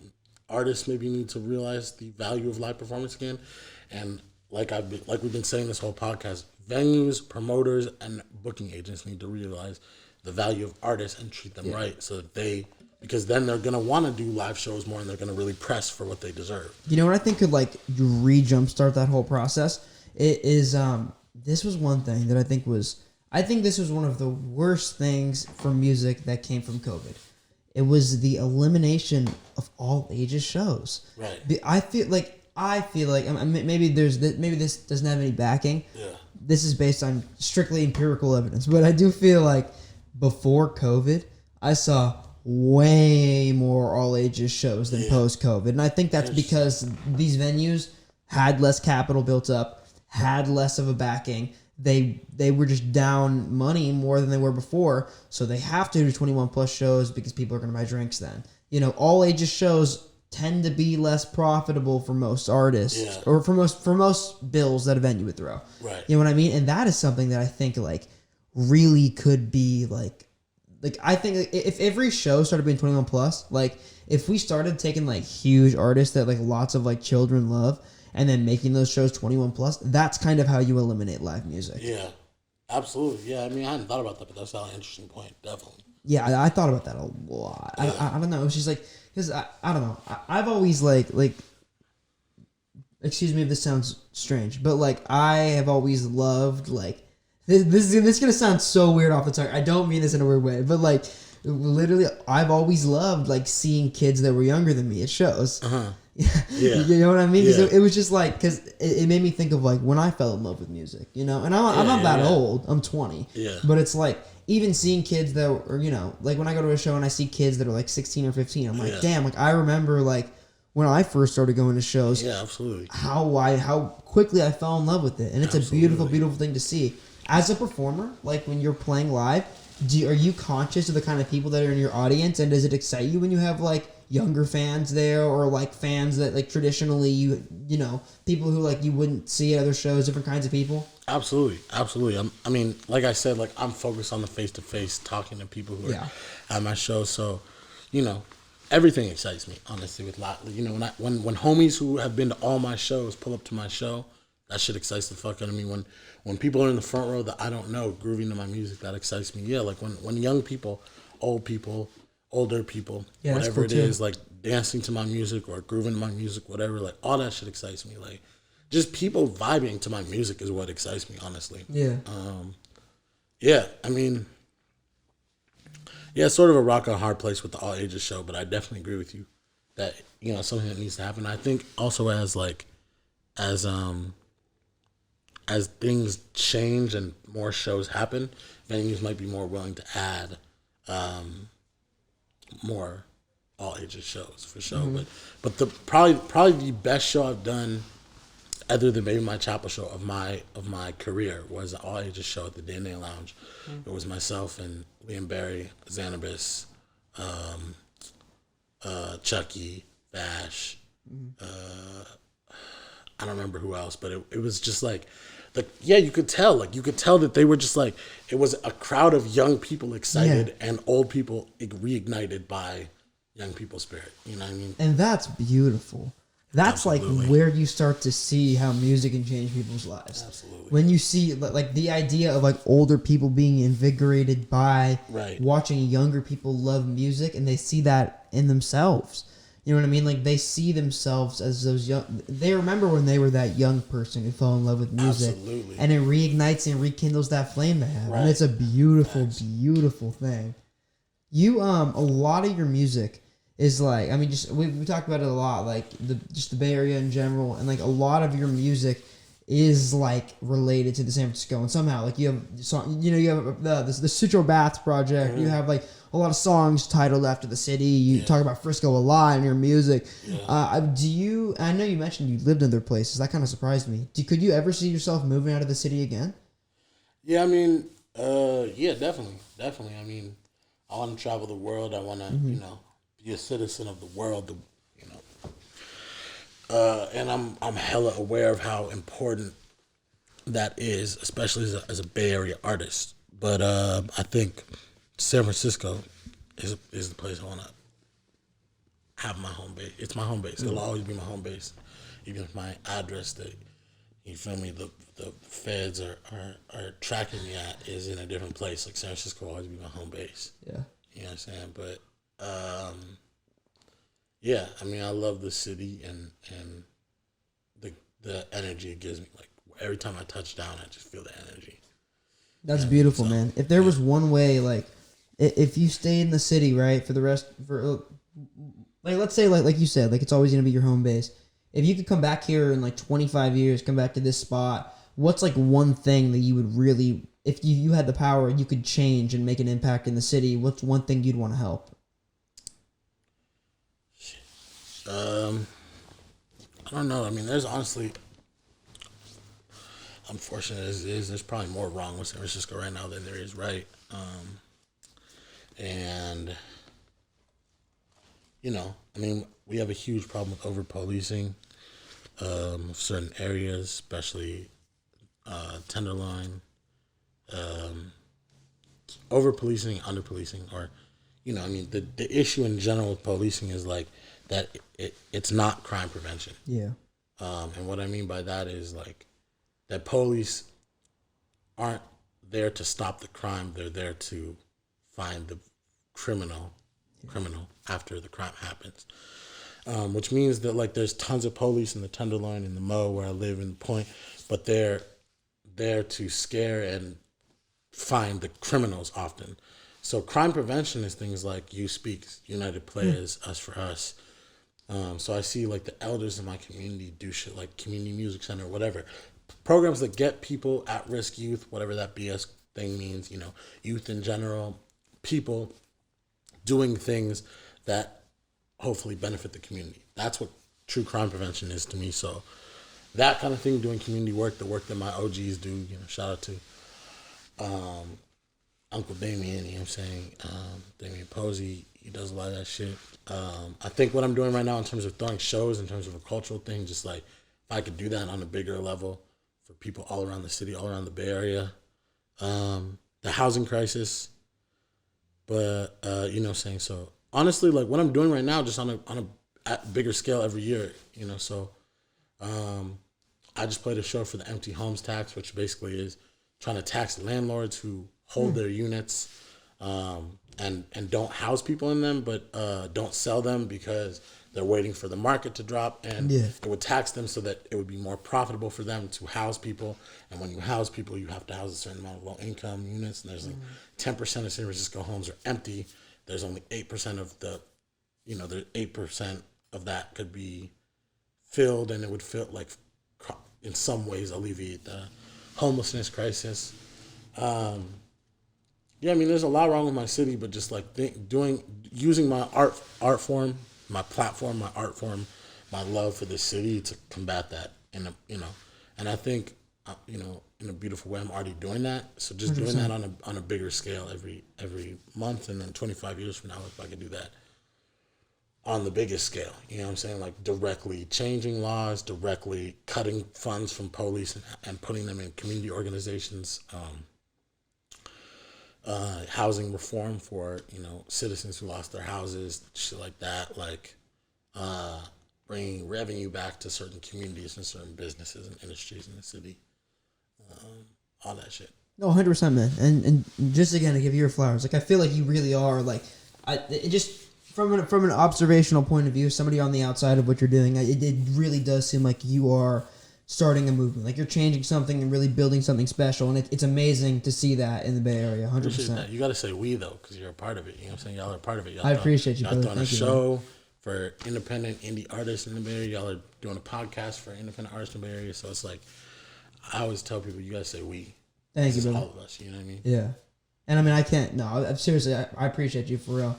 artists maybe need to realize the value of live performance again, and like we've been saying this whole podcast, venues, promoters, and booking agents need to realize the value of artists and treat them right, so that because then they're gonna want to do live shows more, and they're gonna really press for what they deserve. You know what I think could like jumpstart that whole process? It is this was one thing that I think this was one of the worst things for music that came from COVID. It was the elimination of all ages shows. Right. I feel like maybe this doesn't have any backing. Yeah. This is based on strictly empirical evidence, but I do feel like before COVID, I saw way more all ages shows than post COVID, and I think that's because these venues had less capital built up, had less of a backing. They were just down money more than they were before, so they have to do 21 plus shows because people are going to buy drinks then. All ages shows tend to be less profitable for most artists or for most bills that a venue would throw. Right. You know what I mean? And that is something that I think like really could be like I think if every show started being 21 plus, like if we started taking like huge artists that like lots of like children love and then making those shows 21 plus, that's kind of how you eliminate live music. Yeah, absolutely. Yeah, I mean, I hadn't thought about that, but that's an interesting point, definitely. Yeah, I thought about that a lot. Yeah. I don't know. It's just like, because I don't know. I've always like, excuse me if this sounds strange, but like I have always loved like, this is going to sound so weird off the tongue. I don't mean this in a weird way, but like literally I've always loved like seeing kids that were younger than me at shows. Uh-huh. Yeah. You know what I mean? Because it was just like, because it made me think of like when I fell in love with music, and I'm not that old. I'm 20. Yeah. But it's like, even seeing kids that are, like when I go to a show and I see kids that are like 16 or 15, I'm like, damn, like I remember like when I first started going to shows. Yeah, absolutely. How quickly I fell in love with it. And it's a beautiful, beautiful thing to see. As a performer, like when you're playing live, are you conscious of the kind of people that are in your audience, and does it excite you when you have like younger fans there, or like fans that like traditionally you people who like you wouldn't see at other shows, different kinds of people? Absolutely. I mean, like I said, like I'm focused on the face-to-face talking to people who are at my show, so everything excites me, honestly. With when homies who have been to all my shows pull up to my show, that shit excites the fuck out of me. When people are in the front row that I don't know grooving to my music, that excites me. Yeah, like when young people, old people, older people, whatever it is, like dancing to my music or grooving to my music, whatever, like all that shit excites me. Like just people vibing to my music is what excites me, honestly. Yeah. I mean, it's sort of a rock and hard place with the all ages show, but I definitely agree with you that something that needs to happen. I think also as things change and more shows happen, venues might be more willing to add more all ages shows for sure. Mm-hmm. But the probably the best show I've done, other than maybe my chapel show of my career, was an all ages show at the Day and Day Lounge. Mm-hmm. It was myself and Liam Barry, Xanabis, Chucky, Bash. Mm-hmm. I don't remember who else, but it was just like you could tell that they were just like, it was a crowd of young people excited and old people reignited by young people's spirit. You know what I mean? And that's beautiful. That's Absolutely. Like where you start to see how music can change people's lives. Absolutely. When you see like the idea of like older people being invigorated by watching younger people love music, and they see that in themselves. You know what I mean? Like, they see themselves as those young... They remember when they were that young person who fell in love with music. Absolutely. And it reignites and rekindles that flame they have. Right. And it's a beautiful, beautiful thing. You, a lot of your music is like... I mean, just we talked about it a lot. Like, just the Bay Area in general. And, like, a lot of your music is, like, related to the San Francisco. And somehow, like, you have... you have the Sutro Baths project. You have, like... a lot of songs titled after the city. You talk about Frisco a lot in your music. I know you mentioned you lived in other places. That kind of surprised me. Could you ever see yourself moving out of the city again? Yeah, I mean, definitely. I mean, I want to travel the world. I want to, be a citizen of the world, and I'm hella aware of how important that is, especially as a Bay Area artist. But I think San Francisco is the place I want to have my home base. It's my home base. It'll always be my home base. Even if my address that, you feel me, the feds are tracking me at is in a different place. Like, San Francisco will always be my home base. Yeah. You know what I'm saying? But, I mean, I love the city and the energy it gives me. Like, every time I touch down, I just feel the energy. That's beautiful, man. If there was one way, like, if you stay in the city, right, let's say, like you said, like, it's always going to be your home base. If you could come back here in, like, 25 years, come back to this spot, what's, like, one thing that you would really, if you had the power, you could change and make an impact in the city, what's one thing you'd want to help? I don't know. I mean, there's honestly... Unfortunate as it is, there's probably more wrong with San Francisco right now than there is right. And, I mean, we have a huge problem with over-policing of certain areas, especially Tenderloin. Over-policing, under-policing, or, I mean, the issue in general with policing is, like, that it's not crime prevention. Yeah. And what I mean by that is, like, that police aren't there to stop the crime. They're there to find the criminal after the crime happens. Which means that, like, there's tons of police in the Tenderloin, in the Mo, where I live, in the Point, but they're there to scare and find the criminals often. So crime prevention is things like You Speaks, United Players, Us for Us. So I see, like, the elders in my community do shit like Community Music Center or whatever. Programs that get people, at-risk youth, whatever that BS thing means, youth in general, people doing things that hopefully benefit the community. That's what true crime prevention is to me. So that kind of thing, doing community work, the work that my OGs do, shout out to Uncle Damien, you know what I'm saying? Damien Posey, he does a lot of that shit. I think what I'm doing right now in terms of throwing shows, in terms of a cultural thing, just like, if I could do that on a bigger level for people all around the city, all around the Bay Area. The housing crisis. But, you know what I'm saying? So, honestly, like, what I'm doing right now, just on a bigger scale every year, so I just played a show for the empty homes tax, which basically is trying to tax landlords who hold their units and don't house people in them, but don't sell them because they're waiting for the market to drop, and it would tax them so that it would be more profitable for them to house people. And when you house people, you have to house a certain amount of low-income units, and there's like 10% of San Francisco homes are empty. There's only 8% of the, there's 8% of that could be filled, and it would feel like, in some ways, alleviate the homelessness crisis. I mean, there's a lot wrong with my city, but just like using my art form, my platform, my art form, my love for the city to combat that, and I think, in a beautiful way, I'm already doing that. So just 100%. Doing that on a bigger scale every month, and then 25 years from now, if I could do that on the biggest scale, you know what I'm saying? Like, directly changing laws, directly cutting funds from police and putting them in community organizations, housing reform for, citizens who lost their houses, shit like that, like, bringing revenue back to certain communities and certain businesses and industries in the city, all that shit. No, 100%, man. And just again, to give you your flowers, like, I feel like you really are, like, From an observational point of view, somebody on the outside of what you're doing, it really does seem like you are starting a movement. Like you're changing something and really building something special, and it's amazing to see that in the Bay Area, 100%. You got to say we, though, because you're a part of it. You know what I'm saying? Y'all are a part of it. I appreciate you, y'all brother. Y'all throwing a show for independent indie artists in the Bay Area. Y'all are doing a podcast for independent artists in the Bay Area. So it's like, I always tell people, you got to say we. Thank you, brother. All of us, you know what I mean? Yeah. And I mean, I can't, no, seriously, I appreciate you for real.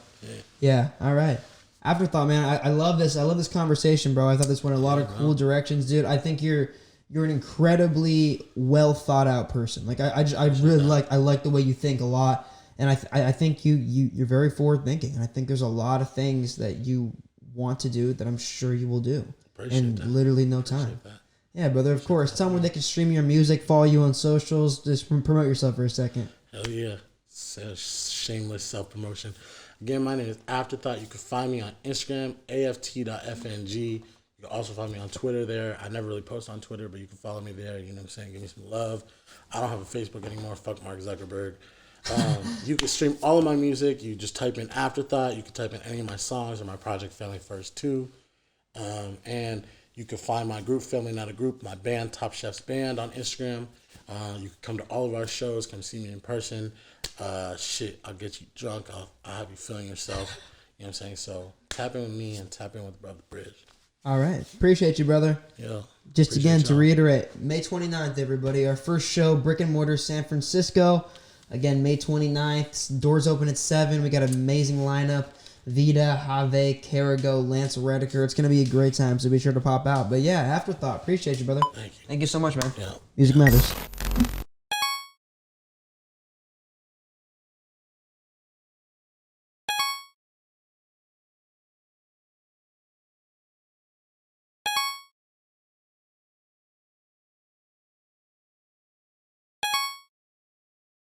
Yeah, all right. Afterthought, man, I love this. I love this conversation, bro. I thought this went a lot of cool directions, dude. I think you're an incredibly well thought out person. Like I really like the way you think a lot, and I think you're very forward thinking. And I think there's a lot of things that you want to do that I'm sure you will do in literally no time. Yeah, brother. Of course. Tell them where they can stream your music, follow you on socials. Just promote yourself for a second. Hell yeah. Shameless self-promotion. Again, my name is Afterthought. You can find me on Instagram, aft.fng. You can also find me on Twitter there. I never really post on Twitter, but you can follow me there. You know what I'm saying? Give me some love. I don't have a Facebook anymore. Fuck Mark Zuckerberg. You can stream all of my music. You just type in Afterthought. You can type in any of my songs or my project Family First 2. And you can find my group, Family Not a Group, my band, Top Chef's Band, on Instagram. You can come to all of our shows. Come see me in person. I'll get you drunk. I'll have you feeling yourself. You know what I'm saying? So tap in with me and tap in with Brother Bridge. All right. Appreciate you, brother. Yeah. Just again, to reiterate, May 29th, everybody, our first show, Brick Mortar, San Francisco. Again, May 29th. Doors open at 7. We got an amazing lineup. Vita, Have, Carago, Lance Rediker. It's going to be a great time, so be sure to pop out. But yeah, Afterthought. Appreciate you, brother. Thank you. Thank you so much, man. Yeah. Music matters.